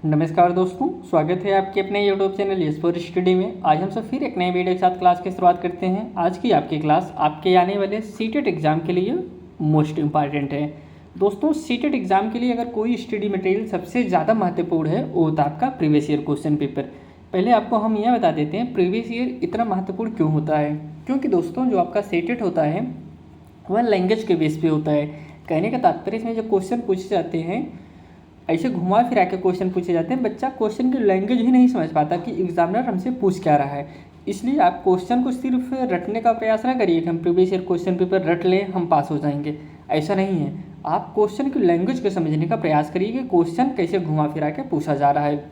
नमस्कार दोस्तों, स्वागत है आपके अपने YouTube channel yes for study में। आज हम सब फिर एक नए वीडियो के साथ क्लास की शुरुआत करते हैं। आज की आपकी क्लास आपके आने वाले सीटेट एग्ज़ाम के लिए मोस्ट इम्पॉर्टेंट है। दोस्तों, सीटेट एग्ज़ाम के लिए अगर कोई स्टडी मटेरियल सबसे ज़्यादा महत्वपूर्ण है वो होता है आपका प्रीवियस ईयर क्वेश्चन पेपर। पहले आपको हम यह बता देते हैं प्रीवियस ईयर इतना महत्वपूर्ण क्यों होता है। क्योंकि दोस्तों जो आपका सीटेट होता है वह लैंग्वेज के बेस पे होता है। कहने का तात्पर्य इसमें जो क्वेश्चन पूछे जाते हैं ऐसे घुमा फिरा के क्वेश्चन पूछे जाते हैं, बच्चा क्वेश्चन की लैंग्वेज ही नहीं समझ पाता कि एग्जामिनर हमसे पूछ क्या रहा है। इसलिए आप क्वेश्चन को सिर्फ रटने का प्रयास ना करिए कि हम प्रीवियस ईयर क्वेश्चन पेपर रट लें हम पास हो जाएंगे, ऐसा नहीं है। आप क्वेश्चन की लैंग्वेज को समझने का प्रयास करिए कि क्वेश्चन कैसे घुमा फिरा के पूछा जा रहा है।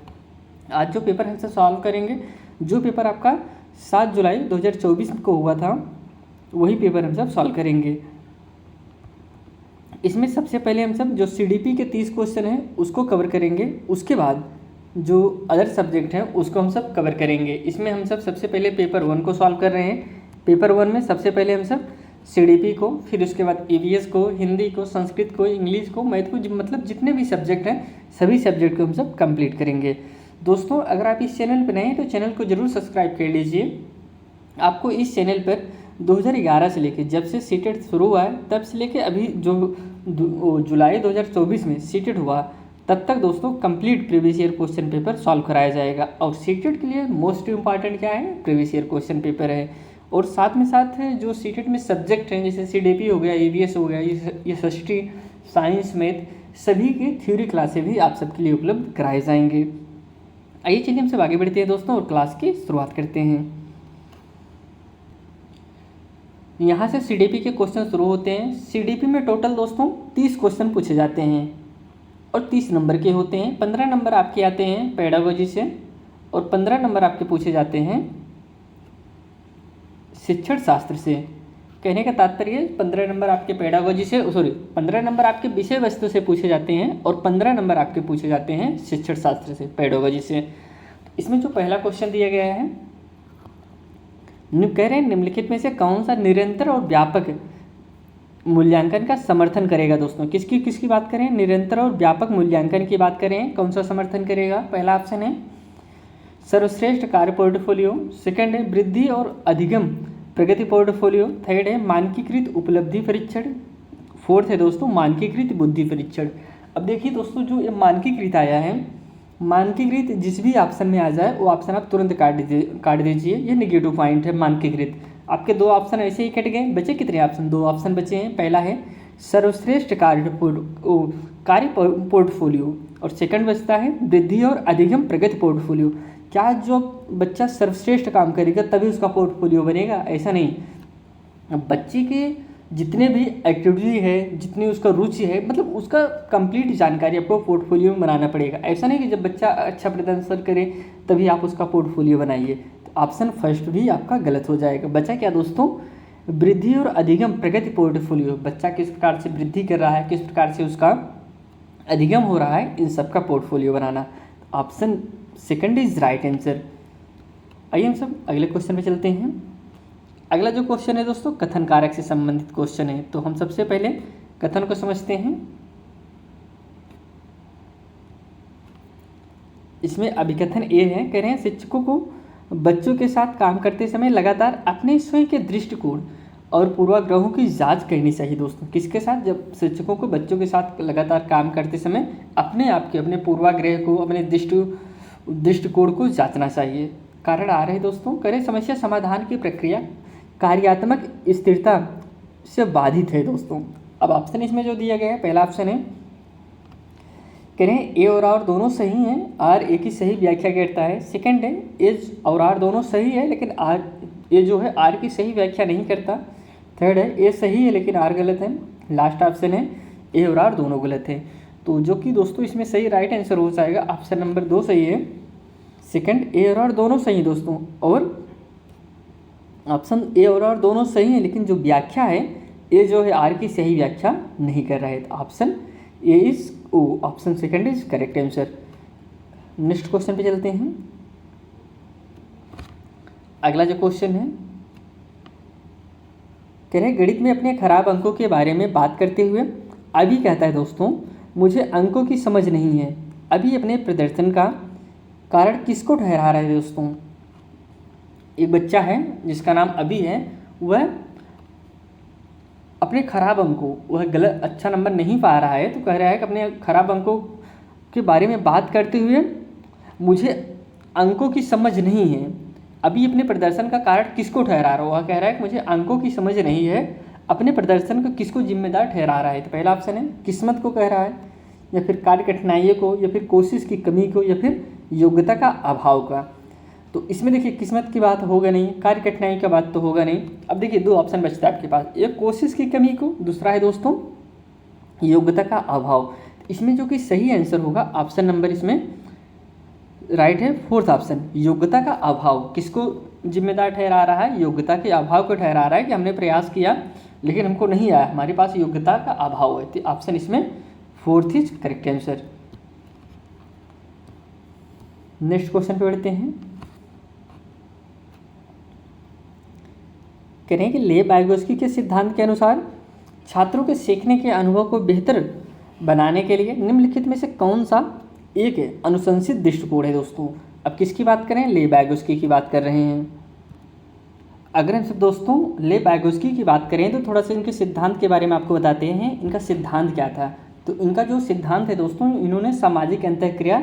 आज जो पेपर हमसे सॉल्व करेंगे, जो पेपर आपका 7 जुलाई 2024 को हुआ था वही पेपर हम सब सॉल्व करेंगे। इसमें सबसे पहले हम सब जो सीडीपी के 30 क्वेश्चन हैं उसको कवर करेंगे, उसके बाद जो अदर सब्जेक्ट हैं उसको हम सब कवर करेंगे। इसमें हम सब सबसे पहले पेपर 1 को सॉल्व कर रहे हैं। पेपर 1 में सबसे पहले हम सब सीडीपी को, फिर उसके बाद ईवीएस को, हिंदी को, संस्कृत को, इंग्लिश को, मैथ को, मतलब जितने भी सब्जेक्ट हैं सभी सब्जेक्ट को हम सब कंप्लीट करेंगे। दोस्तों, अगर आप इस चैनल पर नए हैं तो चैनल को ज़रूर सब्सक्राइब कर लीजिए। आपको इस चैनल पर 2011 से लेके जब से सीटेट शुरू हुआ है तब से लेके अभी जो जुलाई 2024 में सीटेट हुआ तब तक दोस्तों complete previous year question paper solve कराया जाएगा। और सीटेट के लिए मोस्ट इम्पॉर्टेंट क्या है, प्रीवियस ईयर क्वेश्चन पेपर है। और साथ में साथ जो सीटेट में सब्जेक्ट हैं जैसे सीडीपी हो गया, ईवीएस हो गया, ये हिस्ट्री, साइंस, मैथ, सभी की थ्योरी क्लासें भी आप सबके लिए उपलब्ध कराए जाएंगे। आइए चलिए हम सब आगे बढ़ते हैं दोस्तों और क्लास की शुरुआत करते हैं। यहाँ से सीडीपी के क्वेश्चन शुरू होते हैं। सीडीपी में टोटल दोस्तों 30 क्वेश्चन पूछे जाते हैं और 30 नंबर के होते हैं। 15 नंबर आपके आते हैं पेडागोजी से और 15 नंबर आपके पूछे जाते हैं शिक्षण शास्त्र से। कहने का तात्पर्य 15 नंबर आपके पेडागोजी से 15 नंबर आपके विषय वस्तु से पूछे जाते हैं और 15 नंबर आपके पूछे जाते हैं शिक्षण शास्त्र से, पेडागोजी से। इसमें जो पहला क्वेश्चन दिया गया है, कह रहे हैं निम्नलिखित में से कौन सा निरंतर और व्यापक मूल्यांकन का समर्थन करेगा। दोस्तों किसकी बात करें, निरंतर और व्यापक मूल्यांकन की बात करें, कौन सा समर्थन करेगा। पहला ऑप्शन है सर्वश्रेष्ठ कार्य पोर्टफोलियो, सेकंड है वृद्धि और अधिगम प्रगति पोर्टफोलियो, थर्ड है मानकीकृत उपलब्धि परीक्षण, फोर्थ है दोस्तों मानकीकृत बुद्धि परीक्षण। अब देखिए दोस्तों, जो ये मानकीकृत आया है, मानकीकृत जिस भी ऑप्शन में आ जाए वो ऑप्शन आप तुरंत काट दीजिए, ये नेगेटिव पॉइंट है मानकीकृत। आपके 2 ऑप्शन ऐसे ही कट गए, बचे कितने ऑप्शन, 2 ऑप्शन बचे हैं। पहला है सर्वश्रेष्ठ कार्य पोर्टफोलियो और सेकंड बचता है वृद्धि और अधिगम प्रगति पोर्टफोलियो। क्या जो बच्चा सर्वश्रेष्ठ काम करेगा तभी उसका पोर्टफोलियो बनेगा, ऐसा नहीं। बच्चे के जितने भी एक्टिविटी है, जितनी उसका रुचि है, मतलब उसका कंप्लीट जानकारी आपको पोर्टफोलियो में बनाना पड़ेगा। ऐसा नहीं कि जब बच्चा अच्छा प्रदर्शन करे तभी आप उसका पोर्टफोलियो बनाइए। तो ऑप्शन फर्स्ट भी आपका गलत हो जाएगा। बच्चा क्या दोस्तों, वृद्धि और अधिगम प्रगति पोर्टफोलियो। बच्चा किस प्रकार से वृद्धि कर रहा है, किस प्रकार से उसका अधिगम हो रहा है, इन सब का portfolio banana. Option second is right answer. आइए हम सब अगले क्वेश्चन पे चलते हैं। अगला जो क्वेश्चन है दोस्तों कथन कारक से संबंधित क्वेश्चन है। तो हम सबसे पहले कथन को समझते हैं। इसमें अभिकथन ए है, कह रहे हैं शिक्षकों को बच्चों के साथ काम करते समय लगातार अपने स्वयं के दृष्टिकोण और पूर्वाग्रहों की जांच करनी चाहिए। दोस्तों किसके साथ, जब शिक्षकों को बच्चों के साथ लगातार काम करते समय अपने आप के, अपने पूर्वाग्रह को, अपने दृष्टिकोण को जांचना चाहिए। कारण आ रहे दोस्तों, करें समस्या समाधान की प्रक्रिया कार्यात्मक स्थिरता से बाधित है। दोस्तों अब ऑप्शन इसमें जो दिया गया है, पहला ऑप्शन है कह रहे हैं ए और आर दोनों सही हैं, आर ए की सही व्याख्या करता है। सेकंड है ए और आर दोनों सही है लेकिन आर ए जो है आर की सही व्याख्या नहीं करता। थर्ड है ए सही है लेकिन आर गलत है। लास्ट ऑप्शन है ए और आर दोनों गलत है। तो जो कि दोस्तों इसमें सही राइट आंसर हो जाएगा ऑप्शन नंबर 2 सही है। सेकंड ए और आर दोनों सही है दोस्तों, और ऑप्शन ए और आर दोनों सही है लेकिन जो व्याख्या है ए जो है आर की सही व्याख्या नहीं कर रहा है। तो option A is option second is correct answer. Next question पे चलते हैं। अगला जो क्वेश्चन है, कह रहे गणित में अपने खराब अंकों के बारे में बात करते हुए अभी कहता है दोस्तों मुझे अंकों की समझ नहीं है। अभी अपने प्रदर्शन का कारण किसको ठहरा रहा है दोस्तों? एक बच्चा है जिसका नाम अभी है, वह अपने खराब अंकों, वह गलत अच्छा नंबर नहीं पा रहा है, तो कह रहा है कि अपने खराब अंकों के बारे में बात करते हुए मुझे अंकों की समझ नहीं है। अभी अपने प्रदर्शन का कारण किसको ठहरा रहा है? वह कह रहा है कि मुझे अंकों की समझ नहीं है, अपने प्रदर्शन को किसको जिम्मेदार ठहरा रहा है? तो पहला ऑप्शन है किस्मत को कह रहा है, या फिर कार्य कठिनाइयों को, या फिर कोशिश की कमी को, या फिर योग्यता का अभाव का। तो इसमें देखिए किस्मत की बात होगा नहीं, कार्य कठिनाई का बात तो होगा नहीं। अब देखिए दो ऑप्शन बचता है आपके पास, एक कोशिश की कमी को, दूसरा है दोस्तों योग्यता का अभाव। इसमें जो कि सही आंसर होगा ऑप्शन नंबर इसमें राइट है, फोर्थ ऑप्शन, योग्यता का अभाव। किसको जिम्मेदार ठहरा रहा है? योग्यता के अभाव को ठहरा रहा है कि हमने प्रयास किया लेकिन हमको नहीं आया, हमारे पास योग्यता का अभाव है। तो ऑप्शन इसमें fourth is correct answer. Next question पे बढ़ते हैं। कह रहे हैं कि ले वाइगोत्स्की के सिद्धांत के अनुसार छात्रों के सीखने के अनुभव को बेहतर बनाने के लिए निम्नलिखित में से कौन सा एक अनुशंसित दृष्टिकोण है दोस्तों? अब किसकी बात करें? ले वाइगोत्स्की की बात कर रहे हैं। अगर हम सब दोस्तों ले वाइगोत्स्की की बात करें तो थोड़ा सा इनके सिद्धांत के बारे में आपको बताते हैं। इनका सिद्धांत क्या था? तो इनका जो सिद्धांत है दोस्तों, इन्होंने सामाजिक अंतःक्रिया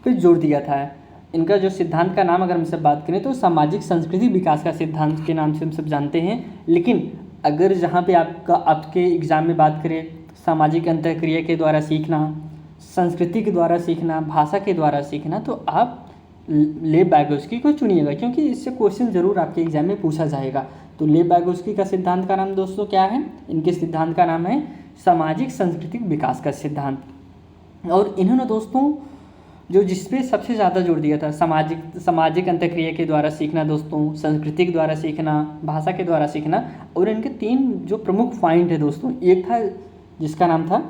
पर जोर दिया था। इनका जो सिद्धांत का नाम अगर हम सब बात करें तो सामाजिक संस्कृति विकास का सिद्धांत के नाम से हम सब जानते हैं। लेकिन अगर जहाँ पे आपके एग्ज़ाम में बात करें सामाजिक अंतःक्रिया के द्वारा सीखना, संस्कृति के द्वारा सीखना, भाषा के द्वारा सीखना, तो आप लेव वाइगोत्स्की को चुनिएगा, क्योंकि इससे क्वेश्चन जरूर आपके एग्जाम में पूछा जाएगा। तो लेव वाइगोत्स्की का सिद्धांत का नाम दोस्तों क्या है? इनके सिद्धांत का नाम है सामाजिक सांस्कृतिक विकास का सिद्धांत। और इन्होंने दोस्तों जो जिसपे सबसे ज़्यादा जोर दिया था, सामाजिक अंतःक्रिया के द्वारा सीखना दोस्तों, संस्कृति के द्वारा सीखना, भाषा के द्वारा सीखना। और इनके तीन जो प्रमुख पॉइंट है दोस्तों, एक था जिसका नाम था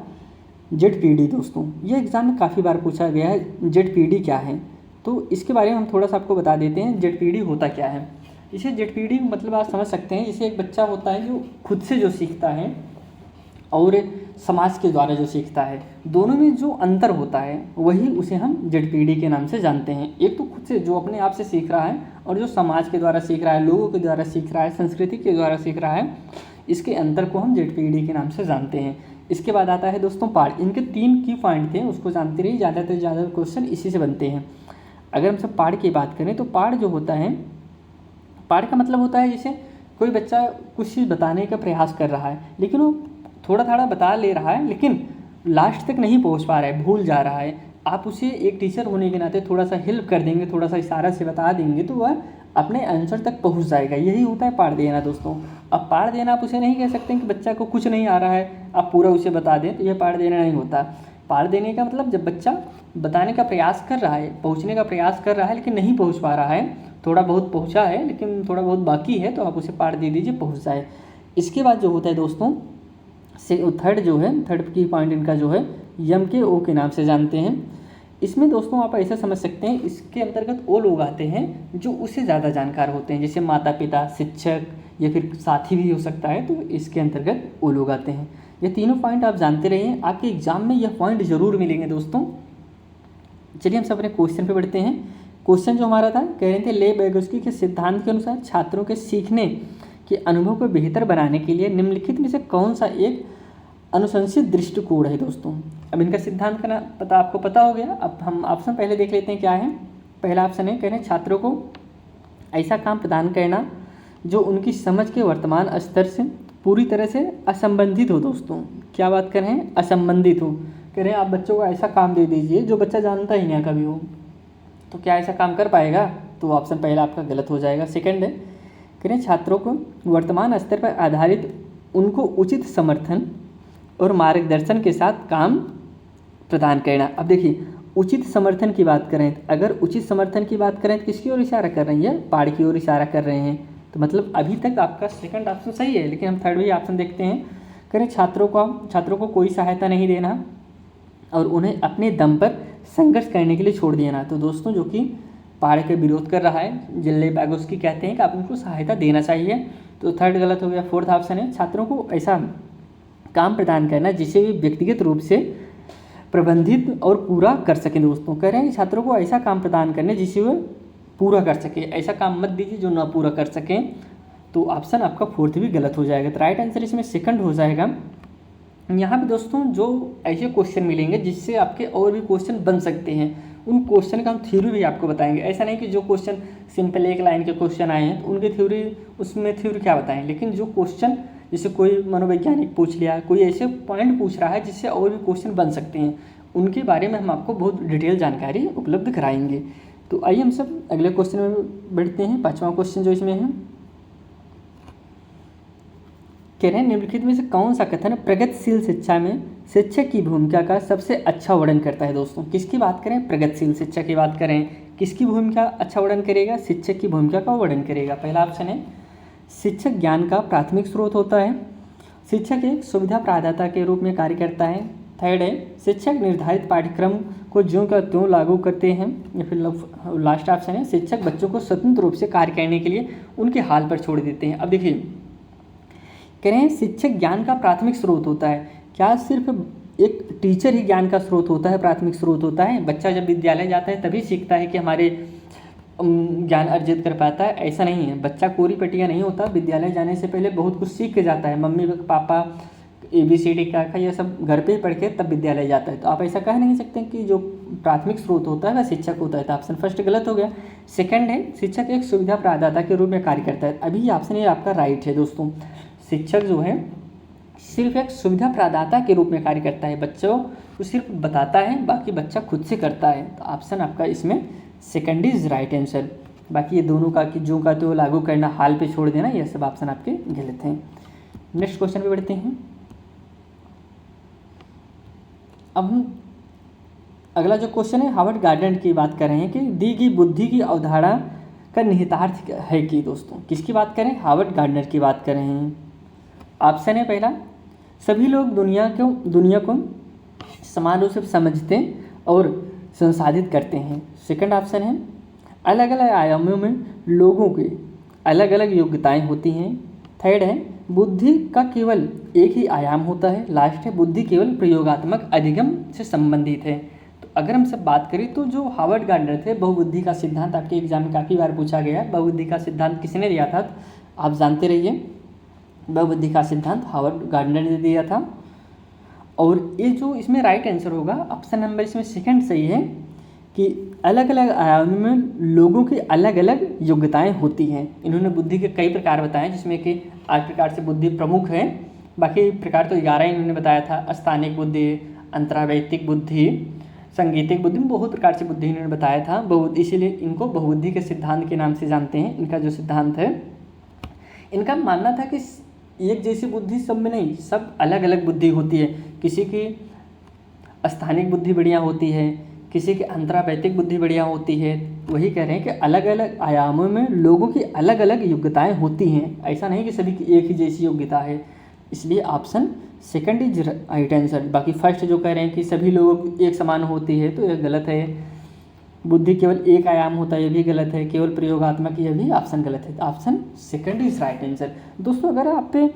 ZPD दोस्तों। ये एग्ज़ाम में काफ़ी बार पूछा गया है ZPD क्या है, तो इसके बारे में हम थोड़ा सा आपको बता देते हैं ZPD होता क्या है। इसे ZPD मतलब आप समझ सकते हैं, जैसे एक बच्चा होता है जो खुद से जो सीखता है और समाज के द्वारा जो सीखता है, दोनों में जो अंतर होता है वही उसे हम ZPD के नाम से जानते हैं। एक तो खुद से जो अपने आप से सीख रहा है, और जो समाज के द्वारा सीख रहा है, लोगों के द्वारा सीख रहा है, संस्कृति के द्वारा सीख रहा है, इसके अंतर को हम ZPD के नाम से जानते हैं। इसके बाद आता है दोस्तों पाठ। इनके तीन की पॉइंट थे, उसको जानते रहिए, ज़्यादा से ज़्यादा क्वेश्चन इसी से बनते हैं। अगर हम सब पाठ की बात करें तो पाठ जो होता है, पाठ का मतलब होता है जैसे कोई बच्चा कुछ चीज़ बताने का प्रयास कर रहा है, लेकिन वो थोड़ा थोड़ा बता ले रहा है, लेकिन लास्ट तक नहीं पहुंच पा रहा है, भूल जा रहा है। आप उसे एक टीचर होने के नाते थोड़ा सा हेल्प कर देंगे, थोड़ा सा इशारा से बता देंगे, तो वह अपने आंसर तक पहुंच जाएगा। यही होता है पाठ देना दोस्तों। अब पाठ देना आप उसे नहीं कह सकते कि बच्चा को कुछ नहीं आ रहा है आप पूरा उसे बता दें, तो यह पाठ देना नहीं होता। पाठ देने का मतलब जब बच्चा बताने का प्रयास कर रहा है, पहुँचने का प्रयास कर रहा है, लेकिन नहीं पहुँच पा रहा है, थोड़ा बहुत पहुँचा है लेकिन थोड़ा बहुत बाकी है, तो आप उसे पाठ दे दीजिए, पहुँच जाए। इसके बाद जो होता है दोस्तों थर्ड की पॉइंट इनका जो है MKO के नाम से जानते हैं। इसमें दोस्तों आप ऐसा समझ सकते हैं, इसके अंतर्गत वो लोग आते हैं जो उससे ज़्यादा जानकार होते हैं, जैसे माता पिता, शिक्षक या फिर साथी भी हो सकता है, तो इसके अंतर्गत वो लोग आते हैं। ये तीनों पॉइंट आप जानते रहिए, आपके एग्जाम में यह पॉइंट जरूर मिलेंगे दोस्तों। चलिए हम सब अपने क्वेश्चन पे बढ़ते हैं। क्वेश्चन जो हमारा था, कह रहे थे ले वाइगोत्स्की के सिद्धांत के अनुसार छात्रों के सीखने के अनुभव को बेहतर बनाने के लिए निम्नलिखित में से कौन सा एक अनुशंसित दृष्टिकोण है दोस्तों? अब इनका सिद्धांत का आपको पता हो गया। अब हम ऑप्शन पहले देख लेते हैं क्या है। पहला ऑप्शन है, कह रहे हैं छात्रों को ऐसा काम प्रदान करना जो उनकी समझ के वर्तमान स्तर से पूरी तरह से असंबंधित हो दोस्तों। क्या बात कर रहे हैं? असंबंधित हो। कह रहे हैं आप बच्चों को ऐसा काम दे दीजिए जो बच्चा जानता ही नहीं कभी हो, तो क्या ऐसा काम कर पाएगा? तो ऑप्शन पहला आपका गलत हो जाएगा। सेकंड है, कह रहे हैं छात्रों को वर्तमान स्तर पर आधारित उनको उचित समर्थन और मार्गदर्शन के साथ काम प्रदान करना। अब देखिए उचित समर्थन की बात करें, अगर उचित समर्थन की बात करें तो किसकी ओर इशारा कर रही है? पाठ की ओर इशारा कर रहे हैं। तो मतलब अभी तक आपका सेकंड ऑप्शन सही है, लेकिन हम थर्ड भी ऑप्शन देखते हैं। कह रहे हैं छात्रों को कोई सहायता नहीं देना और उन्हें अपने दम पर संघर्ष करने के लिए छोड़ देना। तो दोस्तों जो कि पाठ के विरोध कर रहा है, ले वाइगोत्स्की कहते हैं कि आप उनको सहायता देना चाहिए, तो थर्ड गलत हो गया। फोर्थ ऑप्शन है, छात्रों को ऐसा काम प्रदान करना जिसे वे व्यक्तिगत रूप से प्रबंधित और पूरा कर सकें दोस्तों। कह रहे हैं छात्रों को ऐसा काम प्रदान करने जिसे वह पूरा कर सके, ऐसा काम मत दीजिए जो ना पूरा कर सकें। तो ऑप्शन आपका फोर्थ भी गलत हो जाएगा। तो राइट आंसर इसमें सेकंड हो जाएगा। यहाँ पे दोस्तों जो ऐसे क्वेश्चन मिलेंगे जिससे आपके और भी क्वेश्चन बन सकते हैं, उन क्वेश्चन का हम थ्योरी भी आपको बताएंगे। ऐसा नहीं कि जो क्वेश्चन सिंपल एक लाइन के क्वेश्चन आए हैं तो उनकी थ्योरी, उसमें थ्योरी क्या बताएं, लेकिन जो क्वेश्चन जैसे कोई मनोवैज्ञानिक पूछ लिया, कोई ऐसे पॉइंट पूछ रहा है जिससे और भी क्वेश्चन बन सकते हैं, उनके बारे में हम आपको बहुत डिटेल जानकारी उपलब्ध कराएंगे। तो आइए हम सब अगले क्वेश्चन में बढ़ते हैं। 5वां क्वेश्चन जो इसमें है, कह रहे हैं निम्नलिखित में से कौन सा कथन प्रगतिशील शिक्षा में शिक्षक की भूमिका का सबसे अच्छा वर्णन करता है। दोस्तों किसकी बात करें, प्रगतिशील शिक्षा की बात करें, किसकी भूमिका अच्छा वर्णन करेगा, शिक्षक की भूमिका का वर्णन करेगा। पहला ऑप्शन है शिक्षक ज्ञान का प्राथमिक स्रोत होता है, शिक्षक एक सुविधा प्रदाता के रूप में कार्य करता है। थर्ड है शिक्षक निर्धारित पाठ्यक्रम को ज्यों का त्यों लागू करते हैं। या फिर लास्ट ऑप्शन है शिक्षक बच्चों को स्वतंत्र रूप से कार्य करने के लिए उनके हाल पर छोड़ देते हैं। अब देखिए कह रहे हैं शिक्षक ज्ञान का प्राथमिक स्रोत होता है। क्या सिर्फ एक टीचर ही ज्ञान का स्रोत होता है, प्राथमिक स्रोत होता है? बच्चा जब विद्यालय जाता है तभी सीखता है कि हमारे ज्ञान अर्जित कर पाता है, ऐसा नहीं है। बच्चा कोरी पटिया नहीं होता, विद्यालय जाने से पहले बहुत कुछ सीख के जाता है। मम्मी पापा ABCD क्या ये सब घर पे ही पढ़ के तब विद्यालय जाता है। तो आप ऐसा कह नहीं सकते कि जो प्राथमिक स्रोत होता है वह शिक्षक होता है। तो ऑप्शन फर्स्ट गलत हो गया। सेकंड है शिक्षक एक सुविधा प्रदाता के रूप में कार्य करता है। अभी ऑप्शन ये आपका राइट है दोस्तों। शिक्षक जो है सिर्फ एक सुविधा प्रदाता के रूप में कार्य करता है, बच्चों को सिर्फ बताता है, बाकी बच्चा खुद से करता है। तो ऑप्शन आपका इसमें सेकंड इज राइट आंसर। बाकी ये दोनों का कि जो का तो लागू करना, हाल पे छोड़ देना, ये सब ऑप्शन आपके गलत हैं। नेक्स्ट क्वेश्चन पे बढ़ते हैं। अब हम अगला जो क्वेश्चन है हार्वर्ड गार्डनर की बात कर रहे हैं कि दी गई बुद्धि की अवधारणा का निहितार्थ है कि दोस्तों किसकी बात करें, हार्वर्ड गार्डनर की बात कर रहे हैं। ऑप्शन है पहला सभी लोग दुनिया को समान रूप से समझते और संसाधित करते हैं। सेकंड ऑप्शन है अलग अलग आयामों में लोगों के अलग अलग योग्यताएं होती हैं। थर्ड है बुद्धि का केवल एक ही आयाम होता है। लास्ट है बुद्धि केवल प्रयोगात्मक अधिगम से संबंधित है। तो अगर हम सब बात करें तो जो हार्वर्ड गार्डनर थे, बहुबुद्धि का सिद्धांत आपके एग्जाम में काफ़ी बार पूछा गया है। बहुबुद्धि का सिद्धांत किसने दिया था आप जानते रहिए। बहुबुद्धि का सिद्धांत हार्वर्ड गार्डनर ने दिया था। और ये जो इसमें राइट आंसर होगा ऑप्शन नंबर इसमें सेकंड सही है कि अलग अलग आयामों में लोगों की अलग अलग योग्यताएं होती हैं। इन्होंने बुद्धि के कई प्रकार बताए जिसमें कि 8 प्रकार से बुद्धि प्रमुख है, बाकी प्रकार तो 11 इन्होंने बताया था। स्थानिक बुद्धि, अंतरावैयक्तिक बुद्धि, संगीतिक बुद्धि, बहुत प्रकार से बुद्धि इन्होंने बताया था। इसीलिए इनको बहुबुद्धि के सिद्धांत के नाम से जानते हैं। इनका जो सिद्धांत है, इनका मानना था कि एक जैसी बुद्धि सब में नहीं, सब अलग अलग बुद्धि होती है। किसी की स्थानिक बुद्धि बढ़िया होती है, किसी की अंतरावैयक्तिक बुद्धि बढ़िया होती है। वही कह रहे हैं कि अलग अलग आयामों में लोगों की अलग अलग योग्यताएं होती हैं, ऐसा नहीं कि सभी की एक ही जैसी योग्यता है। इसलिए option second is right answer. बाकी फर्स्ट जो कह रहे हैं कि सभी लोगों की एक समान होती है तो यह गलत है। बुद्धि केवल एक आयाम होता है, यह भी गलत है। केवल प्रयोगात्मक, यह भी ऑप्शन गलत है। Option second is right answer. दोस्तों अगर आप पे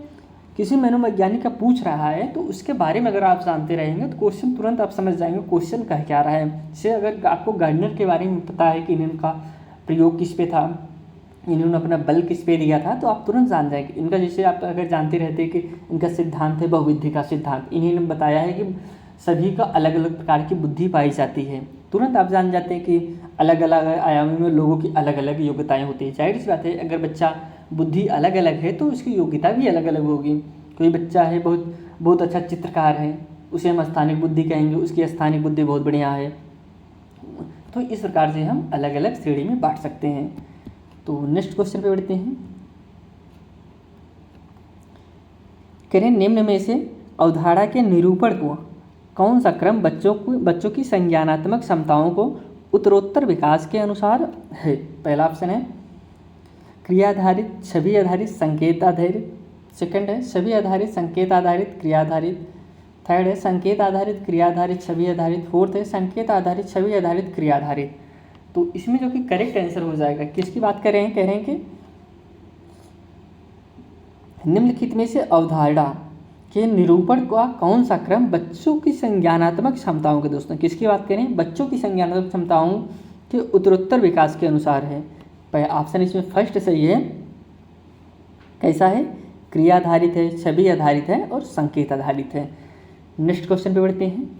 किसी मनोवैज्ञानिक का पूछ रहा है तो उसके बारे में अगर आप जानते रहेंगे तो क्वेश्चन तुरंत आप समझ जाएंगे क्वेश्चन कह क्या रहा है। जैसे अगर आपको गार्डनर के बारे में पता है कि इनका प्रयोग किस पे था, इन्होंने अपना बल किस पे दिया था, तो आप तुरंत जान जाएंगे। इनका जैसे आप अगर जानते रहते कि इनका सिद्धांत है बहुबुद्धि का सिद्धांत, इन्होंने बताया है कि सभी का अलग अलग प्रकार की बुद्धि पाई जाती है, तुरंत आप जान जाते हैं कि अलग अलग आयामों में लोगों की अलग अलग योग्यताएं होती हैं। जाहिर सी बात है अगर बच्चा बुद्धि अलग अलग है तो उसकी योग्यता भी अलग अलग होगी। कोई बच्चा है बहुत अच्छा चित्रकार है, उसे हम स्थानिक बुद्धि कहेंगे, उसकी स्थानिक बुद्धि बहुत बढ़िया है। तो इस प्रकार से हम अलग अलग श्रेणी में बांट सकते हैं। तो नेक्स्ट क्वेश्चन पे बढ़ते हैं। करें निम्न में से अवधारणा के निरूपण को कौन सा क्रम बच्चों की संज्ञानात्मक क्षमताओं को उत्तरोत्तर विकास के अनुसार है। पहला ऑप्शन है क्रिया आधारित, छवि आधारित, संकेत आधारित। सेकंड है छवि आधारित, संकेत आधारित, क्रिया आधारित। थर्ड है संकेत आधारित, क्रिया आधारित, छवि आधारित। फोर्थ है संकेत आधारित, छवि आधारित, क्रिया आधारित। तो इसमें जो कि करेक्ट आंसर हो जाएगा, किसकी बात कर रहे हैं, कह रहे हैं कि निम्नलिखित में से अवधारणा कि निरूपण का कौन सा क्रम बच्चों की संज्ञानात्मक क्षमताओं के, दोस्तों किसकी बात करें, बच्चों की संज्ञानात्मक क्षमताओं के उत्तरोत्तर विकास के अनुसार है। ऑप्शन इसमें फर्स्ट सही है। कैसा है, क्रिया आधारित है, छवि आधारित है और संकेत आधारित है। नेक्स्ट क्वेश्चन पे बढ़ते हैं।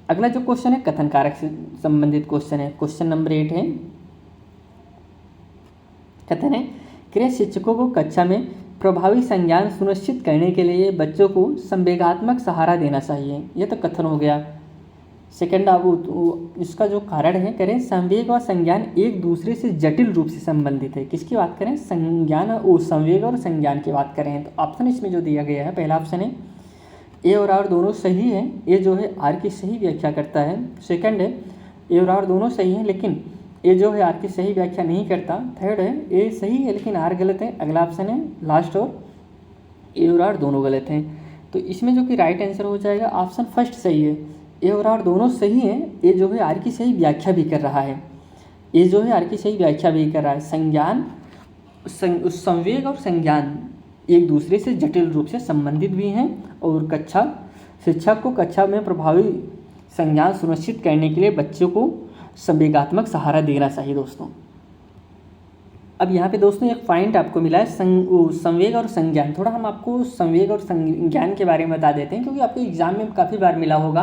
अगला जो क्वेश्चन है कथन कारक से संबंधित क्वेश्चन है। क्वेश्चन नंबर 8 है, कथन है कि शिक्षकों को कक्षा में प्रभावी संज्ञान सुनिश्चित करने के लिए बच्चों को संवेगात्मक सहारा देना चाहिए। यह तो कथन हो गया। सेकंड, अब इसका जो कारण है, करें संवेग और संज्ञान एक दूसरे से जटिल रूप से संबंधित है। किसकी बात करें, संज्ञान, संवेग और संज्ञान की बात करें तो ऑप्शन इसमें जो दिया गया है, पहला ऑप्शन है ए और आर दोनों सही है। ए जो है आर की सही व्याख्या करता है। सेकंड है ए और आर दोनों सही है लेकिन ए जो है आर की सही व्याख्या नहीं करता। थर्ड है ए सही है लेकिन आर गलत है। अगला ऑप्शन है लास्ट, और ए और आर दोनों गलत हैं। तो इसमें जो कि राइट आंसर हो जाएगा ऑप्शन फर्स्ट सही है। ए और आर दोनों सही हैं। ए जो है आर की सही व्याख्या भी कर रहा है। ए जो है आर की सही व्याख्या भी कर रहा है। संज्ञान, संवेग और संज्ञान एक दूसरे से जटिल रूप से संबंधित भी हैं और शिक्षक को कक्षा में प्रभावी संज्ञान सुनिश्चित करने के लिए बच्चों को संवेगात्मक सहारा देना चाहिए। दोस्तों अब यहाँ पे दोस्तों एक पॉइंट आपको मिला है संवेग और संज्ञान। थोड़ा हम आपको संवेग और संज्ञान के बारे में बता देते हैं क्योंकि आपको एग्जाम में काफ़ी बार मिला होगा।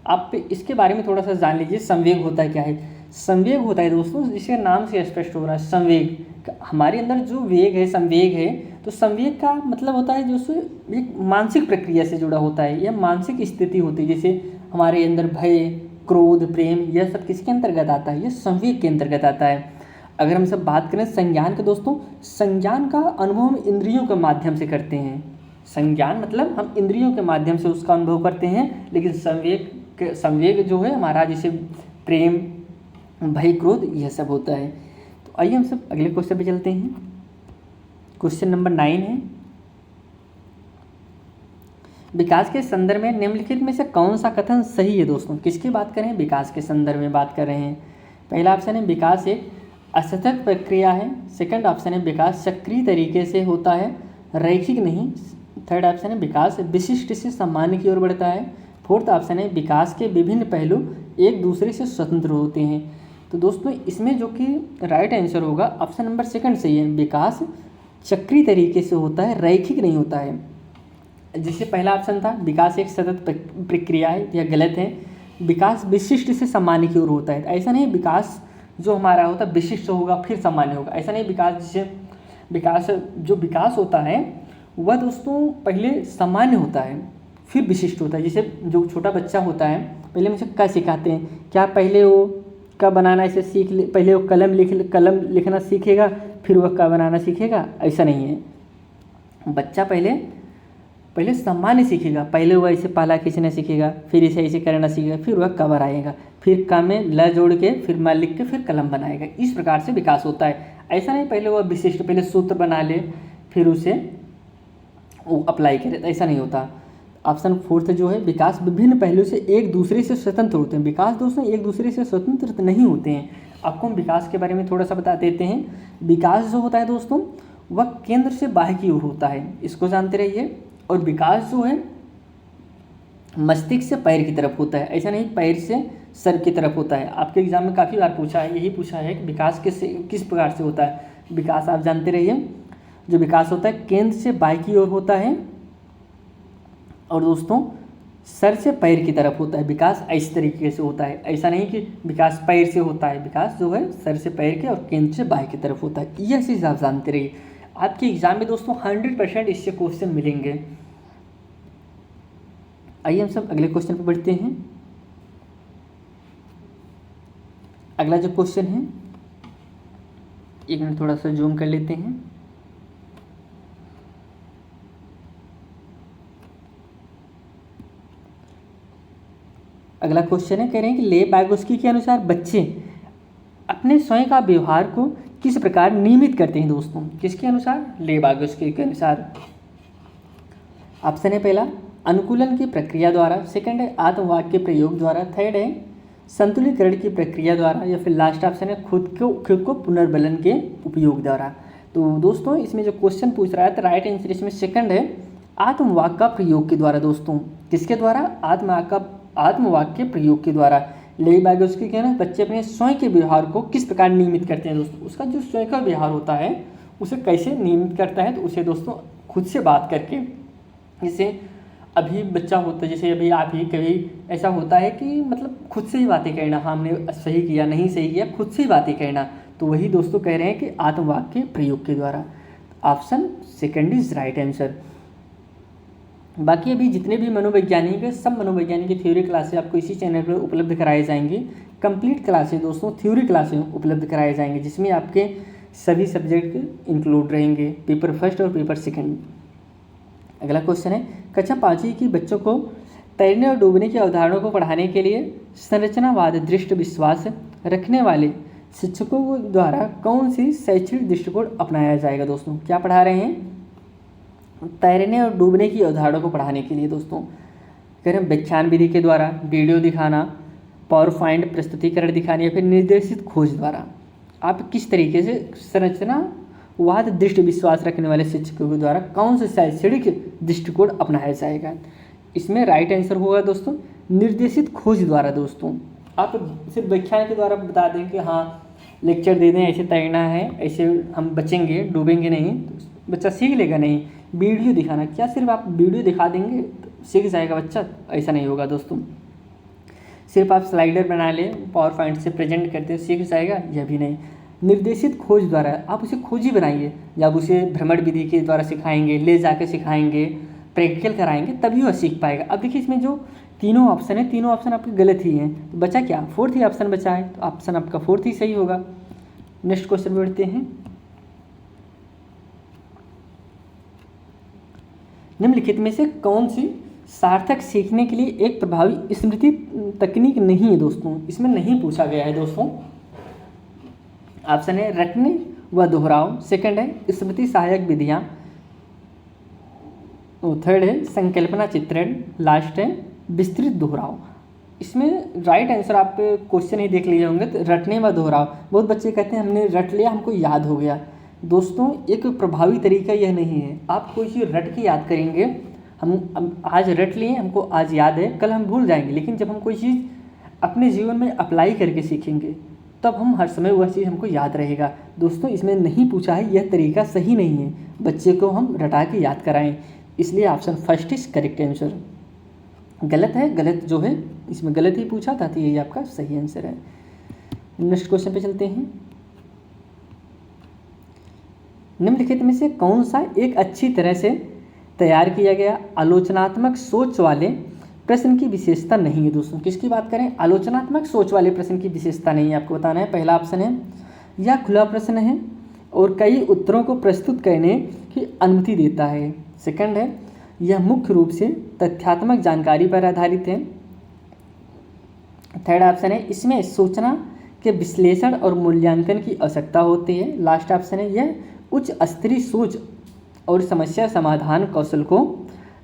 आप इसके बारे में थोड़ा सा जान लीजिए। संवेग होता है क्या है। संवेग होता है दोस्तों, जिसके नाम से स्पष्ट हो रहा है, संवेग हमारे अंदर जो वेग है, संवेग है, तो संवेग का मतलब होता है जो एक मानसिक प्रक्रिया से जुड़ा होता है। यह मानसिक स्थिति होती है। जैसे हमारे अंदर भय, क्रोध, प्रेम, यह सब किसके अंतर्गत आता है, यह संवेग के अंतर्गत आता है। अगर हम सब बात करें संज्ञान के, दोस्तों संज्ञान का अनुभव हम इंद्रियों के माध्यम से करते हैं। संज्ञान मतलब हम इंद्रियों के माध्यम से उसका अनुभव करते हैं, लेकिन संवेग जो है हमारा, जैसे प्रेम, भय, क्रोध, यह सब होता है। तो आइए हम सब अगले क्वेश्चन पे चलते हैं। क्वेश्चन नंबर 9 है, विकास के संदर्भ में निम्नलिखित में से कौन सा कथन सही है। दोस्तों किसकी बात करें, विकास के संदर्भ में बात कर रहे हैं। पहला ऑप्शन है विकास एक असतत प्रक्रिया है। सेकंड ऑप्शन है विकास चक्रीय तरीके से होता है, रैखिक नहीं। थर्ड ऑप्शन है विकास विशिष्ट से सामान्य की ओर बढ़ता है। फोर्थ ऑप्शन है विकास के विभिन्न पहलू एक दूसरे से स्वतंत्र होते हैं। तो दोस्तों इसमें जो कि राइट आंसर होगा ऑप्शन नंबर सेकंड सही है। विकास चक्रीय तरीके से होता है, रैखिक नहीं होता है। जैसे पहला ऑप्शन था विकास एक सतत प्रक्रिया है, यह गलत है। विकास विशिष्ट से सामान्य की ओर होता है, ऐसा नहीं विकास जो हमारा होता है विशिष्ट होगा फिर सामान्य होगा, ऐसा नहीं। विकास होता है वह दोस्तों पहले सामान्य होता है फिर विशिष्ट होता है। जैसे जो छोटा बच्चा होता है पहले मुझे क्या सिखाते हैं, क्या पहले वो क बनाना ऐसे सीख ले, पहले वो कलम लिखना सीखेगा फिर वह क बनाना सीखेगा, ऐसा नहीं है। बच्चा पहले सामान्य सीखेगा, पहले वह ऐसे पाला खींचना सीखेगा, फिर इसे ऐसे करना सीखेगा, फिर वह क बनाएगा, फिर क में ल जोड़ के फिर म लिख के फिर कलम बनाएगा। इस प्रकार से विकास होता है। ऐसा नहीं पहले वह विशिष्ट पहले सूत्र बना ले फिर उसे वो अप्लाई करे, ऐसा नहीं होता। ऑप्शन फोर्थ जो है विकास विभिन्न पहलू से एक दूसरे से स्वतंत्र होते हैं। विकास दोस्तों एक दूसरे से स्वतंत्र नहीं होते हैं। आपको हम विकास के बारे में थोड़ा सा बता देते हैं। विकास जो होता है दोस्तों वह केंद्र से बाहर की ओर होता है, इसको जानते रहिए। और विकास जो है मस्तिष्क से पैर की तरफ होता है, ऐसा नहीं पैर से सर की तरफ होता है। आपके एग्जाम में काफ़ी बार पूछा है, यही पूछा है कि विकास किस प्रकार से होता है। विकास आप जानते रहिए, जो विकास होता है केंद्र से बाहर की ओर होता है और दोस्तों सर से पैर की तरफ होता है। विकास इस तरीके से होता है, ऐसा नहीं कि विकास पैर से होता है। विकास जो है सर से पैर के और केंद्र से बाहर की तरफ होता है। यह चीज़ आप जानते रहिए। आपके एग्जाम में दोस्तों 100% इससे क्वेश्चन मिलेंगे। आइए हम सब अगले क्वेश्चन पर बढ़ते हैं। अगला जो क्वेश्चन है, एक मिनट थोड़ा सा जूम कर लेते हैं। अगला क्वेश्चन है, कह रहे हैं कि ले वागोस्की के अनुसार बच्चे अपने स्वयं का व्यवहार को किस प्रकार नियमित करते हैं। दोस्तों किसके अनुसार, ले वागोस्की के अनुसार। ऑप्शन है पहला अनुकूलन की प्रक्रिया द्वारा, सेकंड है आत्मवाद के प्रयोग द्वारा, थर्ड है संतुलीकरण की प्रक्रिया द्वारा, या फिर लास्ट ऑप्शन है खुद को पुनर्बलन के उपयोग द्वारा। तो दोस्तों इसमें जो क्वेश्चन पूछ रहा है तो राइट आंसर इसमें सेकंड है, आत्मवाक का प्रयोग के द्वारा। दोस्तों किसके द्वारा? आत्मवाक के प्रयोग के द्वारा। लेडी बागोस्की कहना है बच्चे अपने स्वयं के व्यवहार को किस प्रकार नियमित करते हैं। दोस्तों उसका जो स्वयं का व्यवहार होता है उसे कैसे नियमित करता है, तो उसे दोस्तों खुद से बात करके, जैसे अभी बच्चा होता है, जैसे अभी आप ही कभी ऐसा होता है कि मतलब खुद से ही बातें करना, हाँ हमने सही किया नहीं सही किया, खुद से ही बातें करना, तो वही दोस्तों कह रहे हैं कि आत्मवाक के प्रयोग के द्वारा। Option second is right answer. बाकी अभी जितने भी मनोवैज्ञानिक है, सब मनोवैज्ञानिक की थ्योरी क्लासेस आपको इसी चैनल पर उपलब्ध कराए जाएंगे। कंप्लीट क्लासेस दोस्तों, थ्योरी क्लासेस उपलब्ध कराए जाएंगे, जिसमें आपके सभी सब्जेक्ट इंक्लूड रहेंगे, पेपर फर्स्ट और पेपर सेकंड। अगला क्वेश्चन है, कक्षा 5वीं की बच्चों को तैरने और डूबने की अवधारणाओं को पढ़ाने के लिए संरचनावाद दृष्टि विश्वास रखने वाले शिक्षकों द्वारा कौन सी शैक्षणिक दृष्टिकोण अपनाया जाएगा। दोस्तों क्या पढ़ा रहे हैं? तैरने और डूबने की अवधारणाओं को पढ़ाने के लिए दोस्तों कह रहे हैं व्याख्यान विधि के द्वारा, वीडियो दिखाना, पावर पॉइंट प्रस्तुतिकरण दिखाने, या फिर निर्देशित खोज द्वारा। आप किस तरीके से संरचनावाद दृष्टि विश्वास रखने वाले शिक्षकों के द्वारा कौन से शैक्षणिक दृष्टिकोण अपनाया जाएगा? इसमें राइट आंसर होगा दोस्तों निर्देशित खोज द्वारा। दोस्तों आप सिर्फ व्याख्यान के द्वारा बता दें कि हाँ लेक्चर दे दें, ऐसे तैरना है, ऐसे हम बचेंगे, डूबेंगे नहीं, तो बच्चा सीख लेगा नहीं। वीडियो दिखाना, क्या सिर्फ आप वीडियो दिखा देंगे तो सीख जाएगा बच्चा? ऐसा नहीं होगा दोस्तों। सिर्फ आप स्लाइडर बना लें, पावर पॉइंट से प्रेजेंट करते सीख जाएगा? यह भी नहीं। निर्देशित खोज द्वारा आप उसे खोज ही बनाइए, या आप उसे भ्रमण विधि के द्वारा सिखाएंगे, ले जाकर सिखाएंगे, प्रैक्टिकल कराएंगे, तभी वह सीख पाएगा। अब देखिए इसमें जो तीनों ऑप्शन है, तीनों ऑप्शन आपके गलत ही हैं, तो बचा क्या? फोर्थ ही ऑप्शन बचा है, तो ऑप्शन आपका फोर्थ ही सही होगा। नेक्स्ट क्वेश्चन बढ़ते हैं। निम्नलिखित में से कौन सी सार्थक सीखने के लिए एक प्रभावी स्मृति तकनीक नहीं है? दोस्तों इसमें नहीं पूछा गया है दोस्तों। ऑप्शन है रटने व दोहराव, सेकंड है स्मृति सहायक विधियाँ, थर्ड है संकल्पना चित्रण, लास्ट है विस्तृत दोहराव। इसमें राइट आंसर आप क्वेश्चन ही देख लिए होंगे, तो रटने व दोहराव। बहुत बच्चे कहते हैं हमने रट लिया, हमको याद हो गया। दोस्तों एक प्रभावी तरीका यह नहीं है। आप कोई चीज़ रट के याद करेंगे, हम आज रट लिए, हमको आज याद है, कल हम भूल जाएंगे, लेकिन जब हम कोई चीज़ अपने जीवन में अप्लाई करके सीखेंगे तब हम हर समय वह चीज़ हमको याद रहेगा। दोस्तों इसमें नहीं पूछा है, यह तरीका सही नहीं है, बच्चे को हम रटा के याद कराएं, इसलिए option first is correct answer. गलत है, गलत जो है इसमें गलत ही पूछा था, तो यही आपका सही आंसर है। नेक्स्ट क्वेश्चन पे चलते हैं। निम्नलिखित में से कौन सा एक अच्छी तरह से तैयार किया गया आलोचनात्मक सोच वाले प्रश्न की विशेषता नहीं है? दोस्तों किसकी बात करें? आलोचनात्मक सोच वाले प्रश्न की विशेषता नहीं है, आपको बताना है। पहला ऑप्शन है यह खुला प्रश्न है और कई उत्तरों को प्रस्तुत करने की अनुमति देता है, सेकंड है यह मुख्य रूप से तथ्यात्मक जानकारी पर आधारित है, थर्ड ऑप्शन है इसमें सूचना के विश्लेषण और मूल्यांकन की आवश्यकता होती है, लास्ट ऑप्शन है यह उच्च स्तरीय सोच और समस्या समाधान कौशल को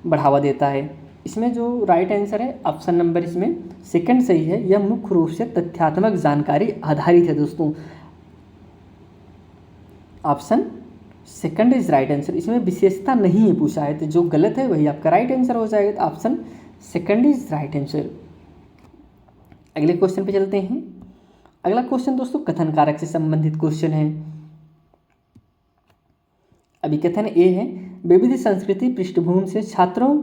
बढ़ावा देता है। इसमें जो राइट आंसर है ऑप्शन नंबर इसमें सेकंड सही है, यह मुख्य रूप से तथ्यात्मक जानकारी आधारित है। दोस्तों option second is right answer. इसमें विशेषता नहीं है पूछा है, तो जो गलत है वही आपका राइट आंसर हो जाएगा, तो option second is right answer. अगले क्वेश्चन पे चलते हैं। अगला क्वेश्चन दोस्तों कथन कारक से संबंधित क्वेश्चन है। अभी कथन ए है विविध संस्कृति पृष्ठभूमि से छात्रों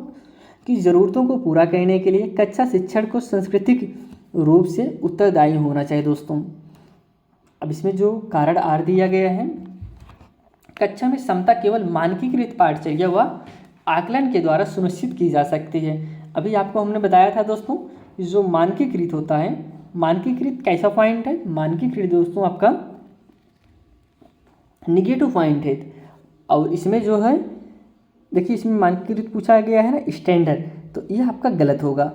की ज़रूरतों को पूरा करने के लिए कक्षा शिक्षण को सांस्कृतिक रूप से उत्तरदायी होना चाहिए। दोस्तों अब इसमें जो कारण आर दिया गया है, कक्षा में समता केवल मानकीकृत पाठचर्या व आकलन के द्वारा सुनिश्चित की जा सकती है। अभी आपको हमने बताया था दोस्तों, जो मानकीकृत होता है, मानकीकृत कैसा पॉइंट है? मानकीकृत दोस्तों आपका निगेटिव पॉइंट है, और इसमें जो है देखिए इसमें मानकीकृत पूछा गया है ना स्टैंडर्ड, तो यह आपका गलत होगा।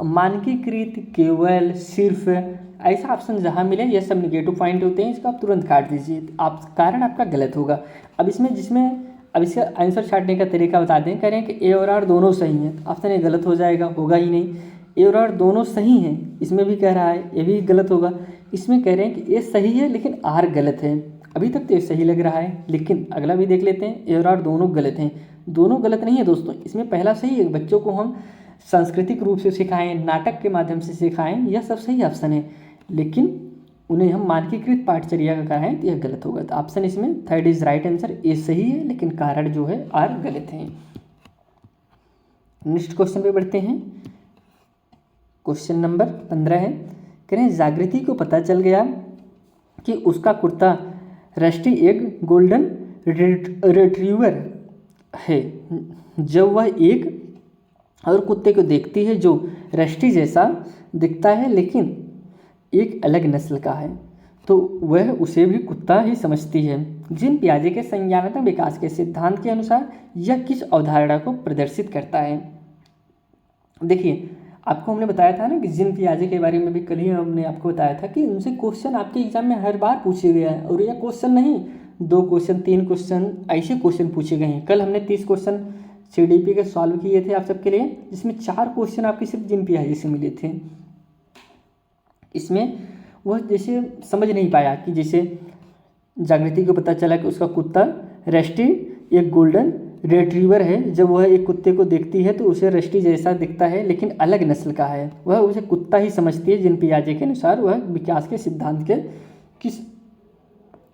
मानकीकृत केवल सिर्फ ऐसा ऑप्शन जहाँ मिले यह सब निगेटिव पॉइंट होते हैं, इसको आप तुरंत काट दीजिए, आप कारण आपका गलत होगा। अब इसमें अब इसका आंसर छाटने का तरीका बता दें, कह रहे हैं कि ए और आर दोनों सही हैं, तो ऑप्शन ए गलत हो जाएगा, होगा ही नहीं। ए और आर दोनों सही हैं, इसमें भी कह रहा है, ये भी गलत होगा। इसमें कह रहे हैं कि ए सही है लेकिन आर गलत है, अभी तक तो ये सही लग रहा है, लेकिन अगला भी देख लेते हैं। ए और आर दोनों गलत हैं। दोनों गलत नहीं है दोस्तों, इसमें पहला सही है, बच्चों को हम सांस्कृतिक रूप से सिखाएं, नाटक के माध्यम से सिखाएं, यह सब सही ऑप्शन है, लेकिन उन्हें हम मानकीकृत पाठचर्या का कराएं तो यह गलत होगा। तो ऑप्शन इसमें थर्ड इज राइट आंसर, ए सही है, लेकिन कारण जो है आर गलत है। नेक्स्ट क्वेश्चन पे बढ़ते हैं। क्वेश्चन नंबर 15 है, कह रहे हैं जागृति को पता चल गया कि उसका कुत्ता रस्टी एक गोल्डन रिट्रीवर है। जब वह एक और कुत्ते को देखती है जो रस्टी जैसा दिखता है लेकिन एक अलग नस्ल का है, तो वह उसे भी कुत्ता ही समझती है। जीन पियाजे के संज्ञानात्मक विकास के सिद्धांत के अनुसार यह किस अवधारणा को प्रदर्शित करता है? देखिए, आपको हमने बताया था ना कि जीन पियाजे के बारे में भी कल ही हमने आपको बताया था कि उनसे क्वेश्चन आपके एग्जाम में हर बार पूछे गया है, और यह क्वेश्चन नहीं, 2 क्वेश्चन 3 क्वेश्चन ऐसे क्वेश्चन पूछे गए हैं। कल हमने 30 क्वेश्चन CDP के सॉल्व किए थे आप सबके लिए, जिसमें 4 क्वेश्चन आपके सिर्फ जीन पियाजे से मिले थे। इसमें वह जैसे समझ नहीं पाया कि जैसे जागृति को पता चला कि उसका कुत्ता रस्टी एक गोल्डन रिट्रीवर है, जब वह एक कुत्ते को देखती है तो उसे रस्टी जैसा दिखता है लेकिन अलग नस्ल का है, वह उसे कुत्ता ही समझती है। जीन पियाजे के अनुसार वह विकास के सिद्धांत के किस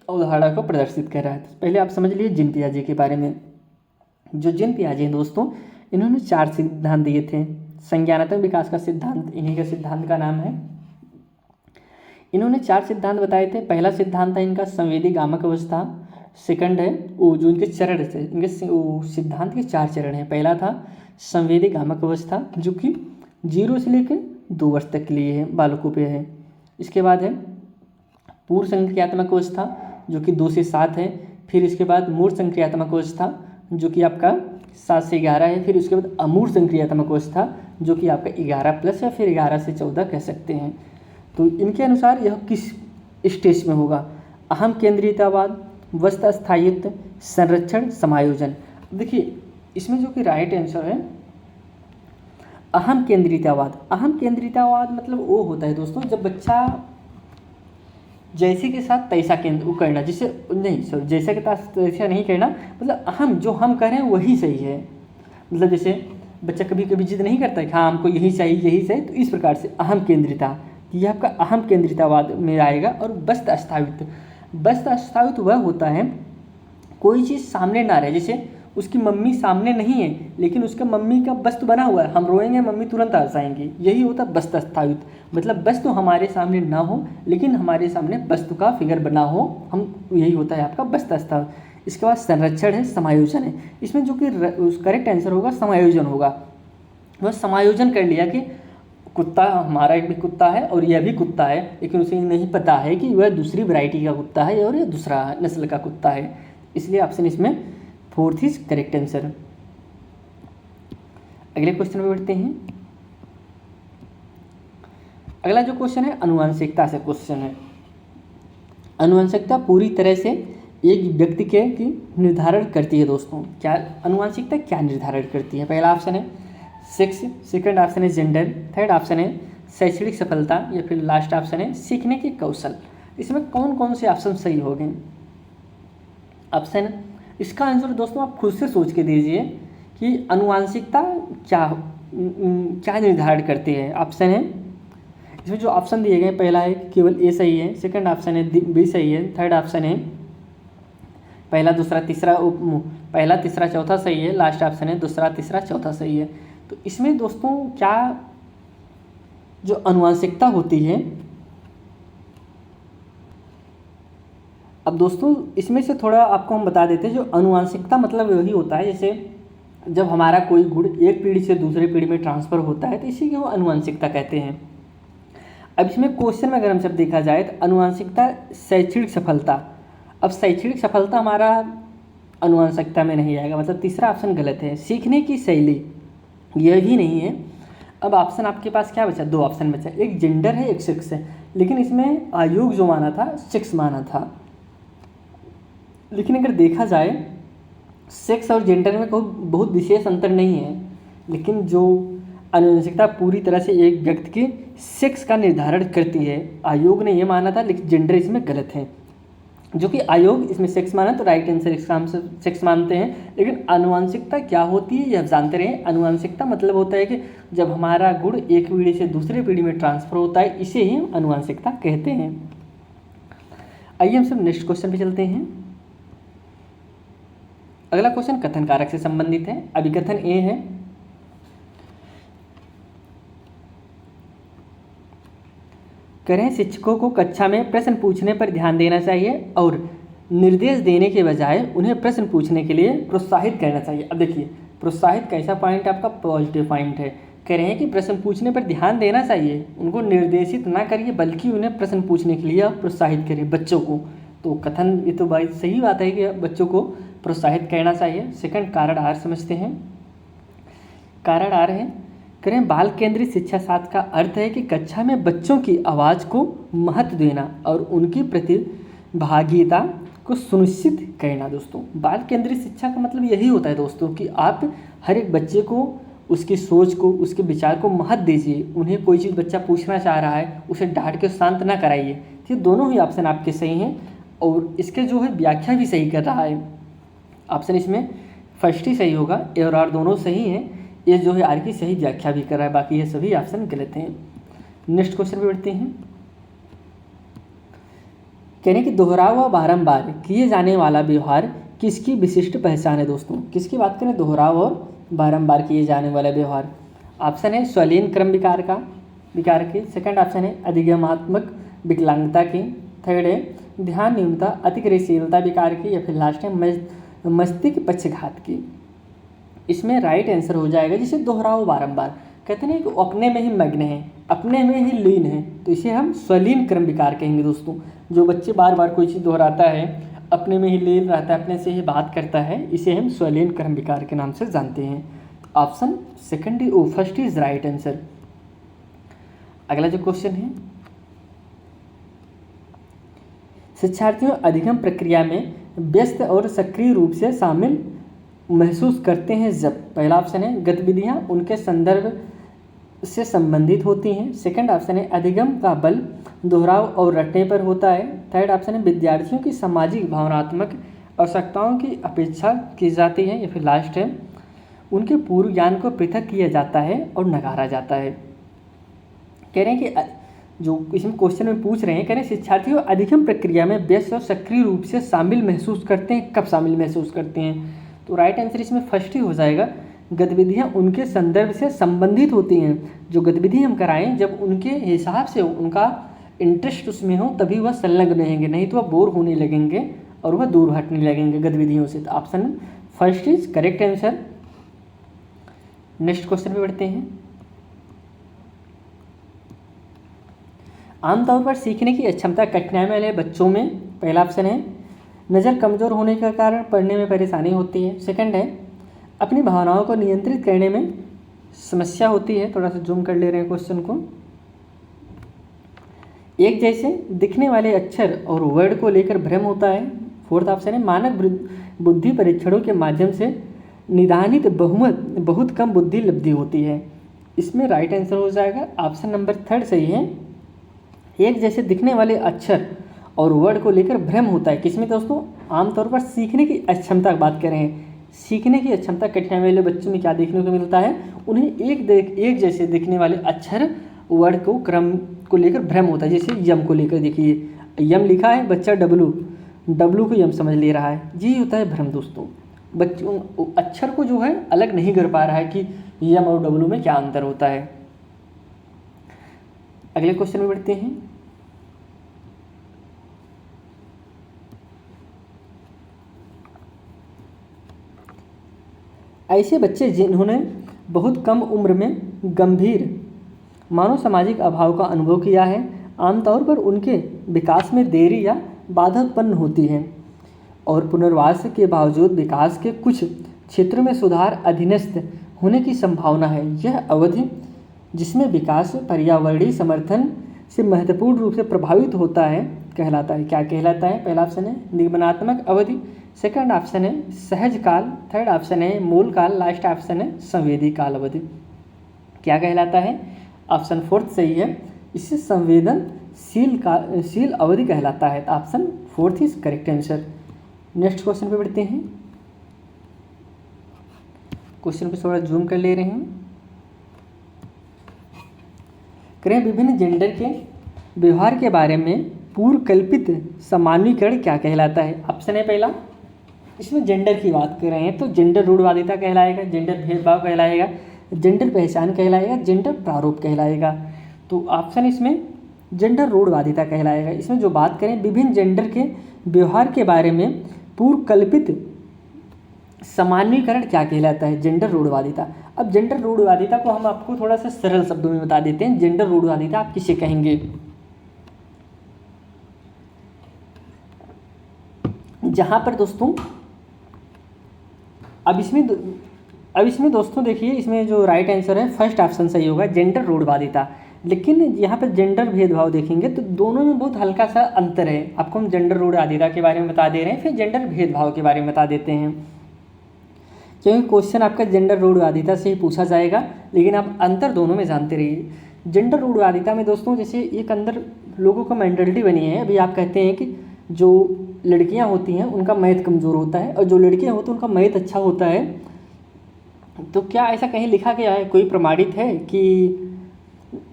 अवधारणा को प्रदर्शित कर रहा है? तो पहले आप समझ लिए जीन पियाजे के बारे में। जो जीन पियाजे हैं दोस्तों, इन्होंने 4 सिद्धांत दिए थे। संज्ञानात्मक विकास का सिद्धांत इन्हीं का सिद्धांत का नाम है। इन्होंने 4 सिद्धांत बताए थे। पहला सिद्धांत है इनका संवेदी गामक अवस्था। सेकंड है वो जो इनके चरण थे, इनके सिद्धांत के 4 चरण हैं। पहला था संवेदी गामक अवस्था, जो कि 0 से लेकर 2 वर्ष तक के लिए है, बालकों पे है। इसके बाद है पूर्व संक्रियात्मक अवस्था, जो कि 2 से 7 है। फिर इसके बाद मूर्त संक्रियात्मक अवस्था, जो कि आपका 7 से 11 है। फिर उसके बाद अमूर्त संक्रियात्मक अवस्था, जो कि आपका 11 प्लस या फिर 11 से 14 कह सकते हैं। तो इनके अनुसार यह किस स्टेज में होगा? अहम केंद्रितवाद, वस्तु स्थायित्व, संरक्षण, समायोजन। देखिए, इसमें जो कि राइट आंसर है अहम केंद्रितवाद। अहम केंद्रितवाद मतलब वो होता है दोस्तों, जब बच्चा जैसे के साथ तैसा केंद्र वो करना, जैसे नहीं सॉरी जैसे के साथ तैसा नहीं करना, मतलब अहम जो हम करें वही सही है। मतलब जैसे बच्चा कभी कभी जिद नहीं करता है कि हाँ हमको यही चाहिए, तो इस प्रकार से अहम केंद्रिता, यह आपका अहम केंद्रितावाद में आएगा। और वस्तु स्थायित्व, वस्तु स्थायित्व वह होता है कोई चीज़ सामने ना रहे, जैसे उसकी मम्मी सामने नहीं है लेकिन उसका मम्मी का वस्तु बना हुआ है, हम रोएंगे मम्मी तुरंत हंसाएंगी, यही होता है वस्तु स्थायित्व। मतलब वस्तु हमारे सामने ना हो लेकिन हमारे सामने वस्तु का फिगर बना हो, हम यही होता है आपका वस्तु स्थायित्व। इसके बाद संरक्षण है, समायोजन है। इसमें जो कि करेक्ट आंसर होगा समायोजन होगा। वह समायोजन कर लिया कि कुत्ता हमारा एक भी कुत्ता है और यह भी कुत्ता है, लेकिन उसे नहीं पता है कि वह दूसरी वैरायटी का कुत्ता है और यह दूसरा नस्ल का कुत्ता है। इसलिए ऑप्शन इसमें 4th इज करेक्ट आंसर। अगले क्वेश्चन में बढ़ते हैं। अगला जो क्वेश्चन है अनुवांशिकता से क्वेश्चन है। अनुवांशिकता पूरी तरह से एक व्यक्ति के की निर्धारण करती है दोस्तों। क्या अनुवांशिकता क्या निर्धारण करती है? पहला ऑप्शन है सेक्स, सेकंड ऑप्शन है जेंडर, थर्ड ऑप्शन है शैक्षणिक सफलता, या फिर लास्ट ऑप्शन है सीखने के कौशल। इसमें कौन कौन से ऑप्शन सही हो गए? ऑप्शन इसका आंसर दोस्तों आप खुद से सोच के दीजिए कि अनुवांशिकता क्या निर्धारण करती है। ऑप्शन है इसमें जो ऑप्शन दिए गए, पहला है केवल ए सही है, सेकंड ऑप्शन है बी सही है, थर्ड ऑप्शन है पहला दूसरा तीसरा पहला तीसरा चौथा सही है, लास्ट ऑप्शन है दूसरा तीसरा चौथा सही है। तो इसमें दोस्तों क्या जो अनुवांशिकता होती है, अब दोस्तों इसमें से थोड़ा आपको हम बता देते हैं। जो अनुवांशिकता मतलब वही होता है जैसे जब हमारा कोई गुण एक पीढ़ी से दूसरे पीढ़ी में ट्रांसफ़र होता है तो इसी को अनुवांशिकता कहते हैं। अब इसमें क्वेश्चन में अगर हम सब देखा जाए तो अनुवांशिकता शैक्षणिक सफलता, अब शैक्षणिक सफलता हमारा अनुवांशिकता में नहीं आएगा, मतलब तीसरा ऑप्शन गलत है। सीखने की शैली यह भी नहीं है। अब ऑप्शन आपके पास क्या बचा? 2 ऑप्शन बचा, एक जेंडर है एक सेक्स है, लेकिन इसमें आयोग जो माना था सेक्स माना था। लेकिन अगर देखा जाए सेक्स और जेंडर में कोई बहुत विशेष अंतर नहीं है, लेकिन जो अनुवांशिकता पूरी तरह से एक व्यक्ति के सेक्स का निर्धारण करती है, आयोग ने यह माना था, लेकिन जेंडर इसमें गलत है। जो कि आयोग इसमें सेक्स माना तो राइट आंसर इसका हम सेक्स मानते हैं। लेकिन आनुवंशिकता क्या होती है यह आप जानते रहे। आनुवंशिकता मतलब होता है कि जब हमारा गुण एक पीढ़ी से दूसरे पीढ़ी में ट्रांसफर होता है, इसे ही हम आनुवंशिकता कहते हैं। आइए हम सब नेक्स्ट क्वेश्चन पे चलते हैं। अगला क्वेश्चन कथन कारक से संबंधित है। अभिकथन ए है, कह रहे हैं शिक्षकों को कक्षा में प्रश्न पूछने पर ध्यान देना चाहिए और निर्देश देने के बजाय उन्हें प्रश्न पूछने के लिए प्रोत्साहित करना चाहिए। अब देखिए प्रोत्साहित कैसा पॉइंट आपका पॉजिटिव पॉइंट है। कह रहे हैं कि प्रश्न पूछने पर ध्यान देना चाहिए, उनको निर्देशित ना करिए बल्कि उन्हें प्रश्न पूछने के लिए आप प्रोत्साहित करिए बच्चों को। तो कथन ये तो भाई सही बात है कि बच्चों को प्रोत्साहित करना चाहिए। सेकंड कारण आर समझते हैं। कारण आर है, करें बाल केंद्रित शिक्षा शास्त्र का अर्थ है कि कक्षा में बच्चों की आवाज़ को महत्व देना और उनकी प्रतिभागिता को सुनिश्चित करना। दोस्तों बाल केंद्रित शिक्षा का मतलब यही होता है दोस्तों कि आप हर एक बच्चे को उसकी सोच को, उसके विचार को महत्व दीजिए। उन्हें कोई चीज़ बच्चा पूछना चाह रहा है उसे डांट के शांत ना कराइए। ये दोनों ही ऑप्शन आपके सही हैं और इसके जो है व्याख्या भी सही कर रहा है। ऑप्शन इसमें फर्स्ट ही सही होगा, ए और आर दोनों सही हैं। ये जो है आर की सही व्याख्या भी कर रहा है, बाकी ये सभी ऑप्शन गलत हैं। नेक्स्ट क्वेश्चन पे बढ़ते हैं। कहने कि दोहरा व बारंबार किए जाने वाला व्यवहार किसकी विशिष्ट पहचान है। दोस्तों किसकी बात करें, दोहराव और बारंबार किए जाने वाला व्यवहार। ऑप्शन है स्वलीन क्रम विकार के। सेकंड ऑप्शन है अधिगमात्मक विकलांगता की। थर्ड है ध्यान न्यूनता अतिक्रियाशीलता विकार की। या फिर लास्ट है मस्तिष्क पक्षघात की। इसमें राइट आंसर हो जाएगा जिसे दोहराओ बारंबार। कहते हैं कि अपने में ही मग्न है, अपने में ही लीन है, तो इसे हम स्वलीन क्रम विकार कहेंगे। दोस्तों जो बच्चे बार बार कोई चीज़ दोहराता है, अपने में ही लीन रहता है, अपने से ही बात करता है, इसे हम स्वलीन क्रम विकार के नाम से जानते हैं। Option second first is right answer. अगला जो क्वेश्चन है, शिक्षार्थियों अधिगम प्रक्रिया में व्यस्त और सक्रिय रूप से शामिल महसूस करते हैं जब। पहला ऑप्शन है गतिविधियां उनके संदर्भ से संबंधित होती हैं। सेकंड ऑप्शन है अधिगम का बल दोहराव और रटने पर होता है। थर्ड ऑप्शन है विद्यार्थियों की सामाजिक भावनात्मक आवश्यकताओं की अपेक्षा की जाती है। या फिर लास्ट है उनके पूर्व ज्ञान को पृथक किया जाता है और नकारा जाता है। कह रहे हैं कि जो इसमें क्वेश्चन में पूछ रहे हैं, कह रहे हैं शिक्षार्थियों अधिगम प्रक्रिया में व्यस्त और सक्रिय रूप से शामिल महसूस करते हैं। कब शामिल महसूस करते हैं, तो राइट आंसर इसमें फर्स्ट ही हो जाएगा। गतिविधियां उनके संदर्भ से संबंधित होती हैं। जो गतिविधि हम कराएं जब उनके हिसाब से उनका इंटरेस्ट उसमें हो तभी वह संलग्न रहेंगे, नहीं तो वह बोर होने लगेंगे और वह दूर हटने लगेंगे गतिविधियों से। तो option first is correct answer. Next question पे बढ़ते हैं। आमतौर पर सीखने की अक्षमता कठिनाई वाले बच्चों में पहला ऑप्शन है नज़र कमज़ोर होने के कारण पढ़ने में परेशानी होती है। सेकंड है अपनी भावनाओं को नियंत्रित करने में समस्या होती है। थोड़ा सा जूम कर ले रहे हैं क्वेश्चन को। एक जैसे दिखने वाले अक्षर और वर्ड को लेकर भ्रम होता है। फोर्थ ऑप्शन है मानक बुद्धि परीक्षणों के माध्यम से निदानित बहुत कम बुद्धि लब्धि होती है। इसमें राइट आंसर हो जाएगा ऑप्शन नंबर थर्ड सही है। एक जैसे दिखने वाले अक्षर और वर्ड को लेकर भ्रम होता है किसमें दोस्तों, आमतौर पर सीखने की अक्षमता की बात कर रहे हैं। सीखने की अक्षमता कठिनाई वाले बच्चों में क्या देखने को मिलता है, उन्हें एक जैसे दिखने वाले अक्षर वर्ड को क्रम को लेकर भ्रम होता है। जैसे यम को लेकर देखिए, यम लिखा है, बच्चा डब्लू को यम समझ ले रहा है, यही होता है भ्रम दोस्तों। बच्चों अक्षर को जो है अलग नहीं कर पा रहा है कि यम और डब्लू में क्या अंतर होता है। अगले क्वेश्चन में बढ़ते हैं। ऐसे बच्चे जिन्होंने बहुत कम उम्र में गंभीर मानव सामाजिक अभाव का अनुभव किया है, आमतौर पर उनके विकास में देरी या बाधा उत्पन्न होती है और पुनर्वास के बावजूद विकास के कुछ क्षेत्रों में सुधार अधीनस्थ होने की संभावना है। यह अवधि जिसमें विकास पर्यावरणीय समर्थन से महत्वपूर्ण रूप से प्रभावित होता है कहलाता है। क्या कहलाता है, पहला ऑप्शन है निगमनात्मक अवधि, सेकंड ऑप्शन है सहज काल, थर्ड ऑप्शन है मूल काल, लास्ट ऑप्शन है संवेदी काल अवधि। क्या कहलाता है, ऑप्शन फोर्थ सही है। इससे शील अवधि कहलाता है। तो option 4 is correct answer. Next question पे बढ़ते हैं। क्वेश्चन पे थोड़ा जूम कर ले रहे हैं। करें विभिन्न जेंडर के व्यवहार के बारे में पूर्व कल्पित सामान्यीकरण क्या कहलाता है। ऑप्शन है पहला, इसमें जेंडर की बात कर रहे हैं तो जेंडर रूढ़वादिता कहलाएगा, जेंडर भेदभाव कहलाएगा, जेंडर पहचान कहलाएगा, जेंडर प्रारूप कहलाएगा। तो ऑप्शन इसमें जेंडर रूढ़वादिता कहलाएगा। इसमें जो बात करें विभिन्न जेंडर के व्यवहार के बारे में पूर्व कल्पित सामान्यीकरण क्या कहलाता है, जेंडर रूढ़वादिता। अब जेंडर रूढ़वादिता को हम आपको थोड़ा सा सरल शब्दों में बता देते हैं। जेंडर रूढ़वादिता आप किसे कहेंगे। जहां पर दोस्तों अब इसमें दोस्तों देखिए, इसमें जो राइट आंसर है फर्स्ट ऑप्शन सही होगा, जेंडर रूढ़वादिता। लेकिन यहाँ पर जेंडर भेदभाव देखेंगे तो दोनों में बहुत हल्का सा अंतर है। आपको हम जेंडर रूढ़वादिता के बारे में बता दे रहे हैं, फिर जेंडर भेदभाव के बारे में बता देते हैं, क्योंकि क्वेश्चन आपका जेंडर रूढ़वादिता से ही पूछा जाएगा। लेकिन आप अंतर दोनों में जानते रहिए। जेंडर रूढ़वादिता में दोस्तों जैसे एक अंदर लोगों का मेंटालिटी बनी है। अभी आप कहते हैं कि जो लड़कियां होती हैं उनका मैथ कमज़ोर होता है और जो लड़कियां होती हैं उनका मैथ अच्छा होता है। तो क्या ऐसा कहीं लिखा गया है, कोई प्रमाणित है कि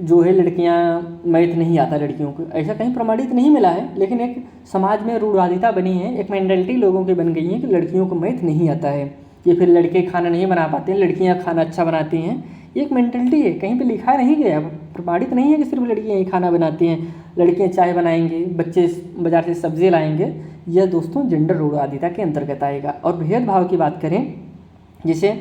जो है लड़कियां मैथ नहीं आता लड़कियों को? ऐसा कहीं प्रमाणित नहीं मिला है। लेकिन एक समाज में रूढ़वादिता बनी है, एक मेंटालिटी लोगों की बन गई है कि लड़कियों को मैथ नहीं आता है, या फिर लड़के खाना नहीं बना पाते हैं, लड़कियां खाना अच्छा बनाती हैं। एक मेंटालिटी है, कहीं पे लिखा नहीं गया, प्रमाणित नहीं है कि सिर्फ लड़कियां ही खाना बनाती हैं, लड़कियां चाय बनाएंगे, बच्चे बाजार से सब्जी लाएंगे। यह दोस्तों जेंडर रूढ़वादिता के अंतर्गत आएगा। और भेदभाव की बात करें, जैसे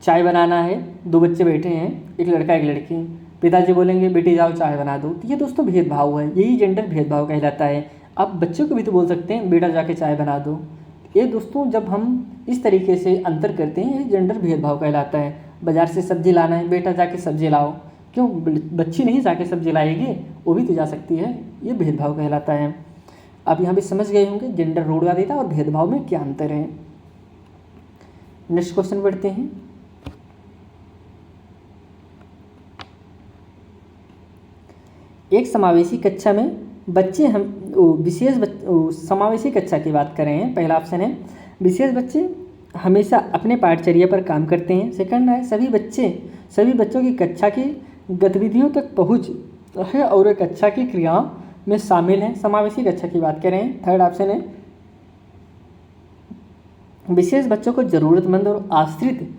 चाय बनाना है, दो बच्चे बैठे हैं, एक लड़का एक लड़की, पिताजी बोलेंगे बेटी जाओ चाय बना दो, तो ये दोस्तों भेदभाव है, यही जेंडर भेदभाव कहलाता है। आप बच्चों को भी तो बोल सकते हैं बेटा जाके चाय बना दो। ये दोस्तों जब हम इस तरीके से अंतर करते हैं, ये जेंडर भेदभाव कहलाता है। बाजार से सब्जी लाना है, बेटा जाके सब्जी लाओ, क्यों बच्ची नहीं जाके सब्जी लाएगी, वो भी तो जा सकती है, ये भेदभाव कहलाता है। आप यहाँ पे समझ गए होंगे जेंडर रूढ़वादिता और भेदभाव में क्या अंतर है। नेक्स्ट क्वेश्चन बढ़ते हैं। एक समावेशी कक्षा में बच्चे हम समावेशी कक्षा की बात कर रहे हैं। पहला ऑप्शन है विशेष बच्चे हमेशा अपने पाठचर्या पर काम करते हैं। सेकंड है सभी बच्चों की कक्षा की गतिविधियों तक पहुंच है और एक कक्षा की क्रियाओं में शामिल हैं। समावेशी कक्षा की बात कर रहे हैं। थर्ड ऑप्शन है विशेष बच्चों को ज़रूरतमंद और आश्रित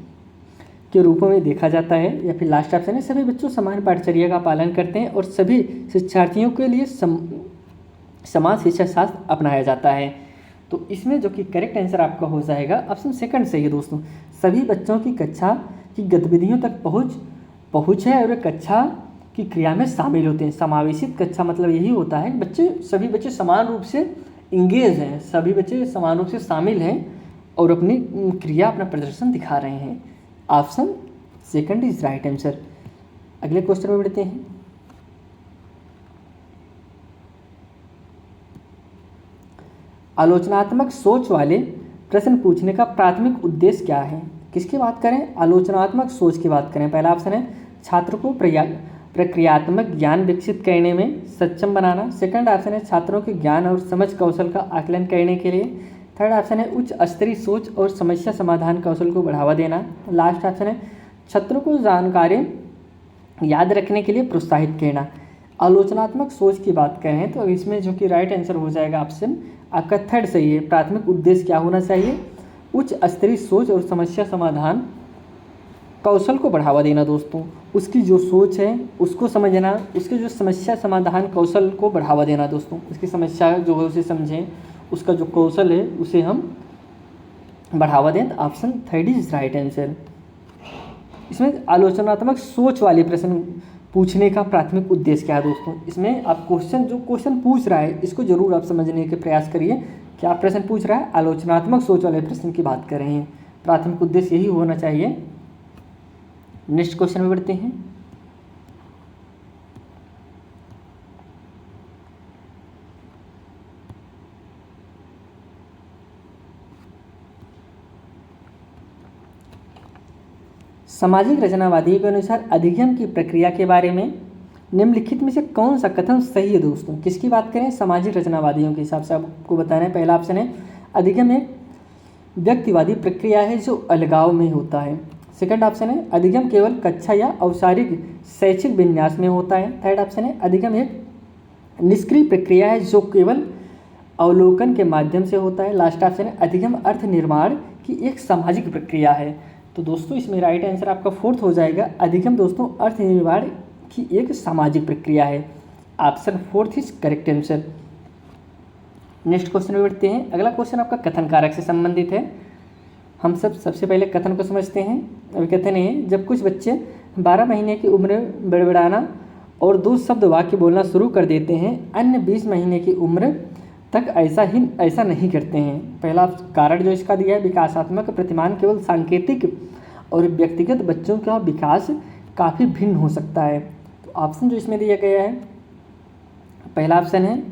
के रूपों में देखा जाता है। या फिर लास्ट ऑप्शन है सभी बच्चों समान पाठचर्या का पालन करते हैं और सभी शिक्षार्थियों के लिए समान शिक्षा शास्त्र अपनाया जाता है। तो इसमें जो कि करेक्ट आंसर आपका हो जाएगा ऑप्शन सेकंड सही है दोस्तों। सभी बच्चों की कक्षा की गतिविधियों तक पहुँच है और कक्षा की क्रिया में शामिल होते हैं। समावेशित कक्षा मतलब यही होता है सभी बच्चे समान रूप से इंगेज हैं, सभी बच्चे समान रूप से शामिल हैं और अपनी क्रिया अपना प्रदर्शन दिखा रहे हैं। Option second is right answer. अगले क्वेश्चन में बढ़ते हैं। आलोचनात्मक सोच वाले प्रश्न पूछने का प्राथमिक उद्देश्य क्या है? किसकी बात करें? आलोचनात्मक सोच की बात करें। पहला ऑप्शन है छात्र को प्रक्रियात्मक ज्ञान विकसित करने में सक्षम बनाना। सेकंड ऑप्शन है छात्रों के ज्ञान और समझ कौशल का आकलन करने के लिए। थर्ड ऑप्शन है उच्च स्तरीय सोच और समस्या समाधान कौशल को बढ़ावा देना। लास्ट ऑप्शन है छात्रों को जानकारी याद रखने के लिए प्रोत्साहित करना। आलोचनात्मक सोच की बात करें तो इसमें जो कि राइट आंसर हो जाएगा ऑप्शन आपका थर्ड सही है। प्राथमिक उद्देश्य क्या होना चाहिए? उच्च स्तरीय सोच और समस्या समाधान कौशल को बढ़ावा देना दोस्तों। उसकी जो सोच है उसको समझना, उसके जो समस्या समाधान कौशल को बढ़ावा देना दोस्तों। उसकी समस्या जो है उसे समझें, उसका जो कौशल है उसे हम बढ़ावा दें। तो option third is right answer. इसमें आलोचनात्मक सोच वाले प्रश्न पूछने का प्राथमिक उद्देश्य क्या है दोस्तों? इसमें आप क्वेश्चन पूछ रहा है इसको जरूर आप समझने के प्रयास करिए। क्या प्रश्न पूछ रहा है? आलोचनात्मक सोच वाले प्रश्न की बात कर रहे हैं। प्राथमिक उद्देश्य यही होना चाहिए। नेक्स्ट क्वेश्चन में बढ़ते हैं। सामाजिक रचनावादियों के अनुसार अधिगम की प्रक्रिया के बारे में निम्नलिखित में से कौन सा कथन सही है दोस्तों? किसकी बात करें? सामाजिक रचनावादियों के हिसाब से आपको बताना है। पहला ऑप्शन है अधिगम एक व्यक्तिवादी प्रक्रिया है जो अलगाव में होता है। सेकंड ऑप्शन है अधिगम केवल कक्षा या औपचारिक शैक्षिक विन्यास में होता है। थर्ड ऑप्शन है अधिगम एक निष्क्रिय प्रक्रिया है जो केवल अवलोकन के माध्यम से होता है। लास्ट ऑप्शन है अधिगम अर्थ निर्माण की एक सामाजिक प्रक्रिया है। तो दोस्तों इसमें राइट आंसर आपका फोर्थ हो जाएगा, अधिगम दोस्तों अर्थ निर्माण की एक सामाजिक प्रक्रिया है। Option fourth is correct answer. Next question में बढ़ते हैं। अगला क्वेश्चन आपका कथन कारक से संबंधित है। हम सबसे पहले कथन को समझते हैं। अभी कथन है जब कुछ बच्चे 12 महीने की उम्र में बड़बड़ाना और 2 शब्द वाक्य बोलना शुरू कर देते हैं, अन्य 20 महीने की उम्र तक ऐसा नहीं करते हैं। पहला कारण जो इसका दिया है, विकासात्मक प्रतिमान केवल सांकेतिक और व्यक्तिगत बच्चों का विकास काफ़ी भिन्न हो सकता है। तो ऑप्शन जो इसमें दिया गया है, पहला ऑप्शन है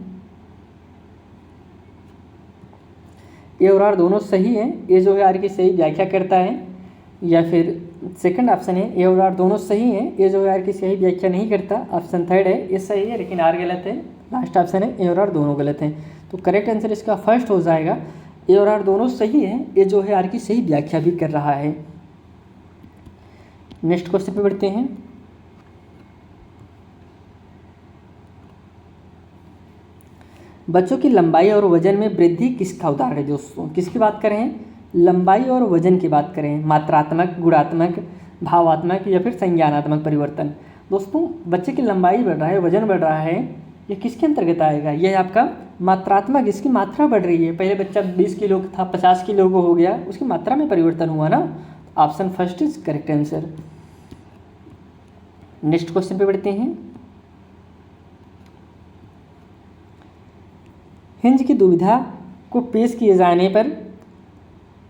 ए और आर दोनों सही हैं, ए जो है आर की सही व्याख्या करता है। या फिर सेकंड ऑप्शन है ए और आर दोनों सही हैं, ए जो है आर की सही व्याख्या नहीं करता। ऑप्शन थर्ड है ए सही है लेकिन आर गलत है। लास्ट ऑप्शन है ए और आर दोनों गलत हैं। तो करेक्ट आंसर इसका फर्स्ट हो जाएगा, ए और आर दोनों सही हैं, ए जो है आर की सही व्याख्या भी कर रहा है। नेक्स्ट क्वेश्चन पे बढ़ते हैं। बच्चों की लंबाई और वजन में वृद्धि किसका उदाहरण है दोस्तों? किसकी बात करें? लंबाई और वजन की बात करें, मात्रात्मक, गुणात्मक, भावात्मक या फिर संज्ञानात्मक परिवर्तन। दोस्तों बच्चे की लंबाई बढ़ रहा है, वजन बढ़ रहा है, ये किसके अंतर्गत आएगा? यह आपका मात्रात्मक, इसकी मात्रा बढ़ रही है। पहले बच्चा 20 किलो था 50 किलो को हो गया, उसकी मात्रा में परिवर्तन हुआ ना। Option first is correct answer. Next question पे बढ़ते हैं। हिंज की दुविधा को पेश किए जाने पर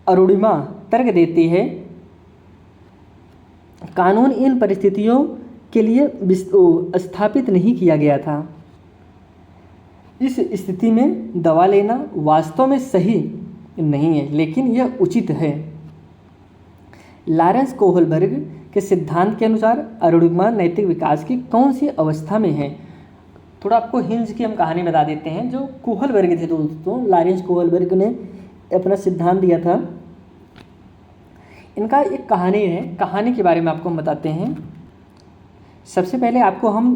अरुणिमा तर्क देती है, कानून इन परिस्थितियों के लिए स्थापित नहीं किया गया था। इस स्थिति में दवा लेना वास्तव में सही नहीं है लेकिन यह उचित है। लॉरेंस कोहलबर्ग के सिद्धांत के अनुसार अरुणिमा नैतिक विकास की कौन सी अवस्था में है? थोड़ा आपको हिंज की हम कहानी बता देते हैं। जो कोहलबर्ग थे दोस्तों, लॉरेंस कोहलबर्ग ने अपना सिद्धांत दिया था। इनका एक कहानी है, कहानी के बारे में आपको हम बताते हैं। सबसे पहले आपको हम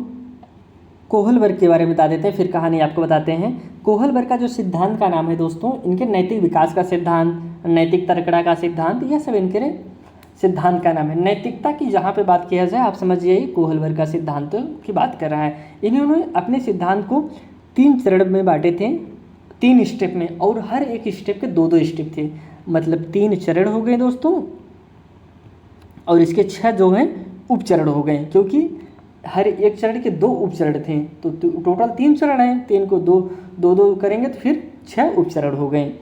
कोहलबर्ग के बारे में बता देते हैं, फिर कहानी आपको बताते हैं। कोहलबर्ग का जो सिद्धांत का नाम है दोस्तों, इनके नैतिक विकास का सिद्धांत, नैतिक तर्कड़ा का सिद्धांत, यह सब इनके सिद्धांत का नाम है। नैतिकता की जहाँ पे बात किया जाए आप समझिए कोहलबर्ग का सिद्धांत की बात कर रहा है। इन्होंने अपने सिद्धांत को 3 चरण में बांटे थे, 3 स्टेप में, और हर एक स्टेप के 2-2 स्टेप थे, मतलब 3 चरण हो गए दोस्तों, और इसके 6 जो हैं उपचरण हो गए, क्योंकि हर एक चरण के 2 उपचरण थे। तो टोटल 3 चरण हैं, 3 को 2 करेंगे तो फिर 6 उपचरण हो गए।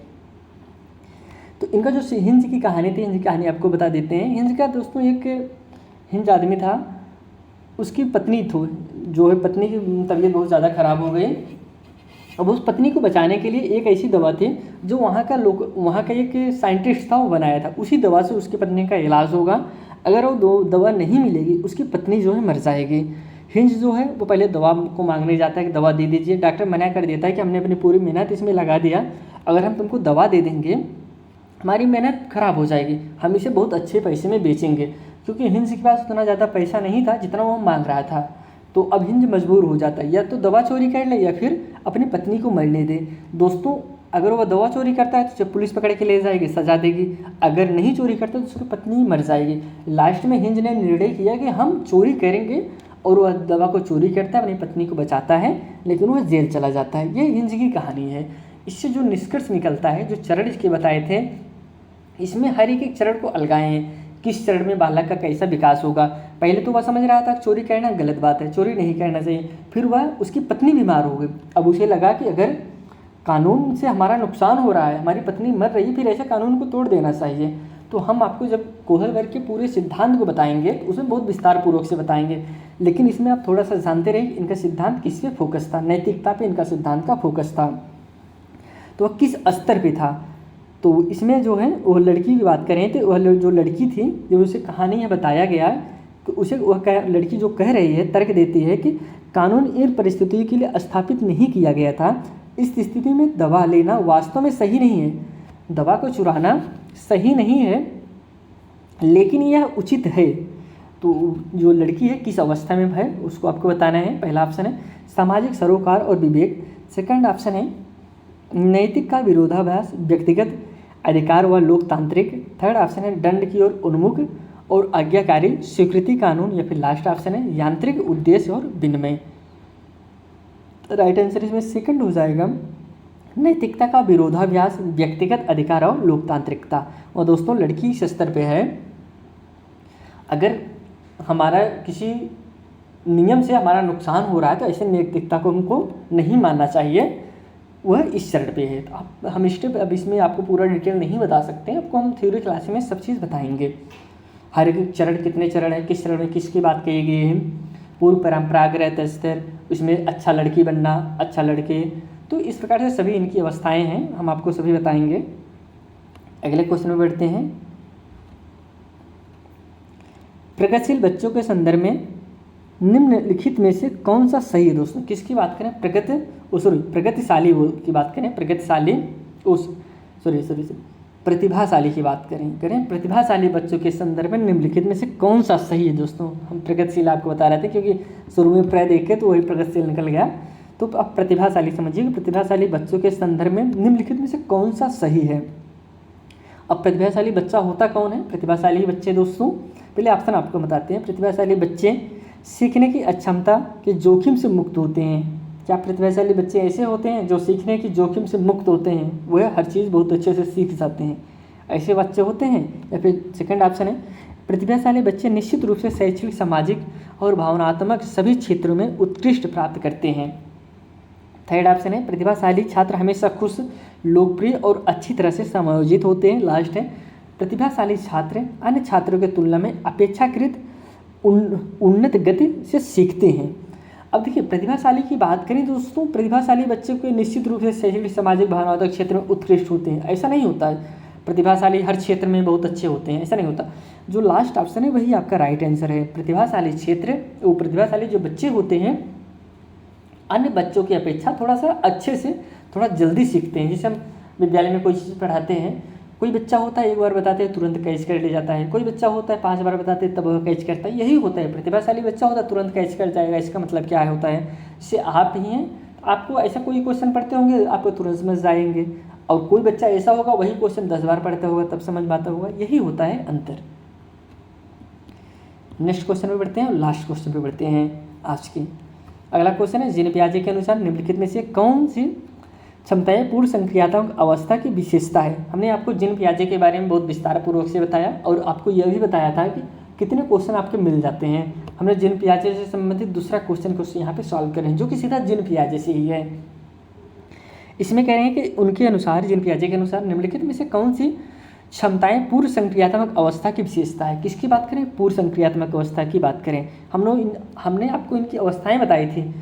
तो इनका जो हिंज की कहानी थी, हिंज की कहानी आपको बता देते हैं। हिंज का दोस्तों एक हिंज आदमी था, उसकी पत्नी थी, जो है पत्नी की तबीयत बहुत ज़्यादा ख़राब हो गई। अब उस पत्नी को बचाने के लिए एक ऐसी दवा थी जो वहाँ का एक साइंटिस्ट था वो बनाया था। उसी दवा से उसकी पत्नी का इलाज होगा। अगर वो दवा नहीं मिलेगी उसकी पत्नी जो है मर जाएगी। हिंज जो है वो पहले दवा को मांगने जाता है कि दवा दे दीजिए। डॉक्टर मना कर देता है कि हमने अपनी पूरी मेहनत इसमें लगा दिया, अगर हम तुमको दवा दे देंगे हमारी मेहनत ख़राब हो जाएगी, हम इसे बहुत अच्छे पैसे में बेचेंगे। क्योंकि हिंज के पास उतना ज़्यादा पैसा नहीं था जितना वो मांग रहा था। तो अब हिंज मजबूर हो जाता है, या तो दवा चोरी कर ले या फिर अपनी पत्नी को मरने दे। दोस्तों अगर वह दवा चोरी करता है तो पुलिस पकड़ के ले जाएगी, सजा देगी। अगर नहीं चोरी करता तो उसकी पत्नी मर जाएगी। लास्ट में हिंज ने निर्णय किया कि हम चोरी करेंगे, और वह दवा को चोरी करता है, अपनी पत्नी को बचाता है, लेकिन वह जेल चला जाता है। ये हिंज की कहानी है। इससे जो निष्कर्ष निकलता है, जो चरण इसके बताए थे, इसमें हर एक चरण को अलगाए हैं, किस चरण में बालक का कैसा विकास होगा। पहले तो वह समझ रहा था चोरी करना गलत बात है, चोरी नहीं करना चाहिए। फिर वह उसकी पत्नी बीमार हो गई। अब उसे लगा कि अगर कानून से हमारा नुकसान हो रहा है, हमारी पत्नी मर रही, फिर ऐसे कानून को तोड़ देना चाहिए। तो हम आपको जब कोहलबर्ग के पूरे सिद्धांत को बताएंगे उसमें बहुत विस्तार पूर्वक से बताएंगे, लेकिन इसमें आप थोड़ा सा जानते रहिए इनका सिद्धांत किस पे फोकस था। नैतिकता पे इनका सिद्धांत का फोकस था। तो वह किस स्तर पे था, तो इसमें जो है वो लड़की की बात करें तो वह जो लड़की थी, जब उसे कहानी में बताया गया तो उसे वह लड़की जो कह रही है, तर्क देती है कि कानून इन परिस्थितियों के लिए स्थापित नहीं किया गया था। इस स्थिति में दवा लेना वास्तव में सही नहीं है, दवा को चुराना सही नहीं है, लेकिन यह उचित है। तो जो लड़की है किस अवस्था में है उसको आपको बताना है। पहला ऑप्शन है सामाजिक सरोकार और विवेक, सेकंड ऑप्शन है नैतिक का विरोधाभास, व्यक्तिगत अधिकार व लोकतांत्रिक, थर्ड ऑप्शन है दंड की ओर उन्मुख और आज्ञाकारी स्वीकृति कानून, या फिर लास्ट ऑप्शन है यांत्रिक उद्देश्य और विनिमय। राइट आंसर इसमें सेकंड हो जाएगा नैतिकता का विरोधाभास, व्यक्तिगत अधिकार और लोकतांत्रिकता। और दोस्तों लड़की इस स्तर पे है, अगर हमारा किसी नियम से हमारा नुकसान हो रहा है तो ऐसे नैतिकता को हमको नहीं मानना चाहिए, वह इस चरण पे है। तो हम स्टेप अब इसमें आपको पूरा डिटेल नहीं बता सकते हैं, आपको हम थ्योरी क्लास में सब चीज़ बताएंगे। हर एक चरण कितने चरण है, किस चरण में किसकी बात कही गई है, पूर्व परंपरागत स्तर, उसमें अच्छा लड़की बनना, अच्छा लड़के, तो इस प्रकार से सभी इनकी अवस्थाएं हैं, हम आपको सभी बताएंगे। अगले क्वेश्चन में बढ़ते हैं। प्रगतिशील बच्चों के संदर्भ में निम्नलिखित में से कौन सा सही है दोस्तों? किसकी बात करें? प्रगतिशाली की बात करें, प्रतिभाशाली की बात करें प्रतिभाशाली बच्चों के संदर्भ में निम्नलिखित में से कौन सा सही है दोस्तों? हम प्रगतिशील आपको बता रहे थे क्योंकि शुरू में प्र देखे तो वही प्रगतिशील निकल गया, तो आप प्रतिभाशाली समझिए। प्रतिभाशाली बच्चों के संदर्भ में निम्नलिखित में से कौन सा सही है? अब प्रतिभाशाली बच्चा होता कौन है? प्रतिभाशाली बच्चे दोस्तों, पहले ऑप्शन आपको बताते हैं। प्रतिभाशाली बच्चे सीखने की अक्षमता के जोखिम से मुक्त होते हैं। क्या प्रतिभाशाली बच्चे ऐसे होते हैं जो सीखने की जोखिम से मुक्त होते हैं, वह हर चीज़ बहुत अच्छे से सीख जाते हैं, ऐसे बच्चे होते हैं? या फिर सेकंड ऑप्शन है प्रतिभाशाली बच्चे निश्चित रूप से शैक्षिक, सामाजिक और भावनात्मक सभी क्षेत्रों में उत्कृष्ट प्राप्त करते हैं। थर्ड ऑप्शन है प्रतिभाशाली छात्र हमेशा खुश, लोकप्रिय और अच्छी तरह से समायोजित होते हैं। लास्ट है प्रतिभाशाली छात्र अन्य छात्रों की तुलना में अपेक्षाकृत उन्नत गति से सीखते हैं। अब देखिए प्रतिभाशाली की बात करें दोस्तों, प्रतिभाशाली बच्चे को निश्चित रूप से शैक्षिक, सामाजिक, भावनात्मक क्षेत्र में उत्कृष्ट होते हैं, ऐसा नहीं होता है। प्रतिभाशाली हर क्षेत्र में बहुत अच्छे होते हैं, ऐसा नहीं होता। जो लास्ट ऑप्शन है वही आपका राइट आंसर है। प्रतिभाशाली क्षेत्र, वो प्रतिभाशाली जो बच्चे होते हैं अन्य बच्चों की अपेक्षा थोड़ा सा अच्छे से, थोड़ा जल्दी सीखते हैं। जैसे हम विद्यालय में कोई चीज़ पढ़ाते हैं, कोई बच्चा होता है एक बार बताते हैं तुरंत कैच कर ले जाता है, कोई बच्चा होता है 5 बार बताते हैं तब वह कैच करता है, यही होता है। प्रतिभाशाली बच्चा होता है तुरंत कैच कर जाएगा, इसका मतलब क्या होता है? जैसे आप ही हैं, आपको ऐसा कोई क्वेश्चन पढ़ते होंगे आपको तुरंत समझ जाएंगे, और कोई बच्चा ऐसा होगा वही क्वेश्चन 10 बार पढ़ता होगा तब समझ पाता होगा, यही होता है अंतर। नेक्स्ट क्वेश्चन पे बढ़ते हैं और लास्ट क्वेश्चन पे बढ़ते हैं आज के। अगला क्वेश्चन है जीन पियाजे के अनुसार निम्नलिखित में से कौन सी क्षमताएं पूर्व संक्रियात्मक अवस्था की विशेषता है? हमने आपको जीन पियाजे के बारे में बहुत विस्तार पूर्वक से बताया और आपको यह भी बताया था कि कितने क्वेश्चन आपके मिल जाते हैं। हमने जीन पियाजे से संबंधित दूसरा क्वेश्चन को यहाँ पे सॉल्व करें जो कि सीधा जीन पियाजे से ही है। इसमें कह रहे हैं कि उनके अनुसार, जीन पियाजे के अनुसार निम्नलिखित में से कौन सी क्षमताएं पूर्व संक्रियात्मक अवस्था की विशेषता है? किसकी बात करें? पूर्व संक्रियात्मक अवस्था की बात करें। हमने आपको इनकी अवस्थाएं बताई थी,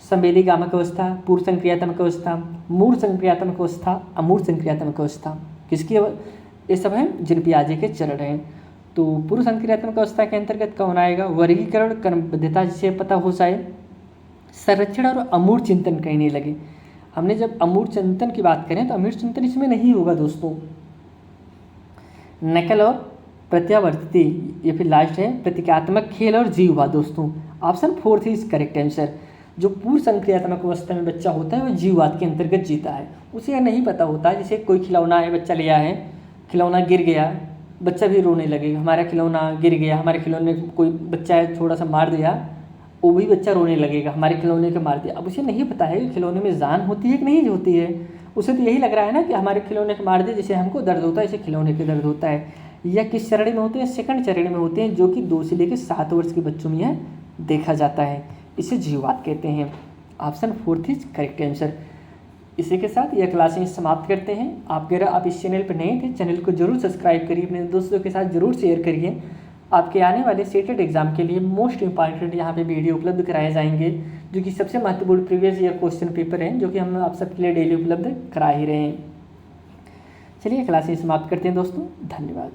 संवेदी गामक अवस्था, पूर्व संक्रियात्मक अवस्था, मूर्त संक्रियात्मक अवस्था, अमूर्त संक्रियात्मक अवस्था। किसकी? ये सब हैं जीन पियाजे के चरण हैं। तो पूर्व संक्रियात्मक अवस्था के अंतर्गत कौन आएगा? वर्गीकरण, क्रमबद्धता जिसे पता हो जाए, संरक्षण और अमूर्त चिंतन कहने लगे। हमने जब अमूर्त चिंतन की बात करें तो अमूर्त चिंतन इसमें नहीं होगा दोस्तों। नकल और प्रत्यावर्ती, ये फिर लास्ट है प्रतीकात्मक खेल और जीववाद दोस्तों। Option 4 is correct answer. जो पूर्व संक्रियात्मक अवस्था में बच्चा होता है वह जीववाद के अंतर्गत जीता है। उसे यह नहीं पता होता है, जैसे कोई खिलौना है, बच्चा लिया है, खिलौना गिर गया, बच्चा भी रोने लगेगा, हमारा खिलौना गिर गया, हमारे खिलौने कोई बच्चा है थोड़ा सा मार दिया, वो भी बच्चा रोने लगेगा, हमारे खिलौने को मार दिया। अब उसे नहीं पता है कि खिलौने में जान होती है कि नहीं होती है। उसे तो यही लग रहा है ना कि हमारे खिलौने को मार दिया, जैसे हमको दर्द होता है ऐसे खिलौने के दर्द होता है। यह किस चरण में होते हैं? सेकंड चरण में होते हैं, जो कि 2 से लेकर 7 वर्ष के बच्चों में यह देखा जाता है। इसे जीववाद कहते हैं। Option 4 is correct answer. इसी के साथ यह क्लासें समाप्त करते हैं। अगर आप इस चैनल पर नए थे, चैनल को जरूर सब्सक्राइब करिए, अपने दोस्तों के साथ जरूर शेयर करिए। आपके आने वाले सेटेड एग्जाम के लिए मोस्ट इंपॉर्टेंट यहाँ पे वीडियो उपलब्ध कराए जाएंगे, जो कि सबसे महत्वपूर्ण प्रीवियस ईयर क्वेश्चन पेपर हैं, जो कि हम आप सबके लिए डेली उपलब्ध करा ही रहे हैं। चलिए क्लासें समाप्त करते हैं दोस्तों, धन्यवाद।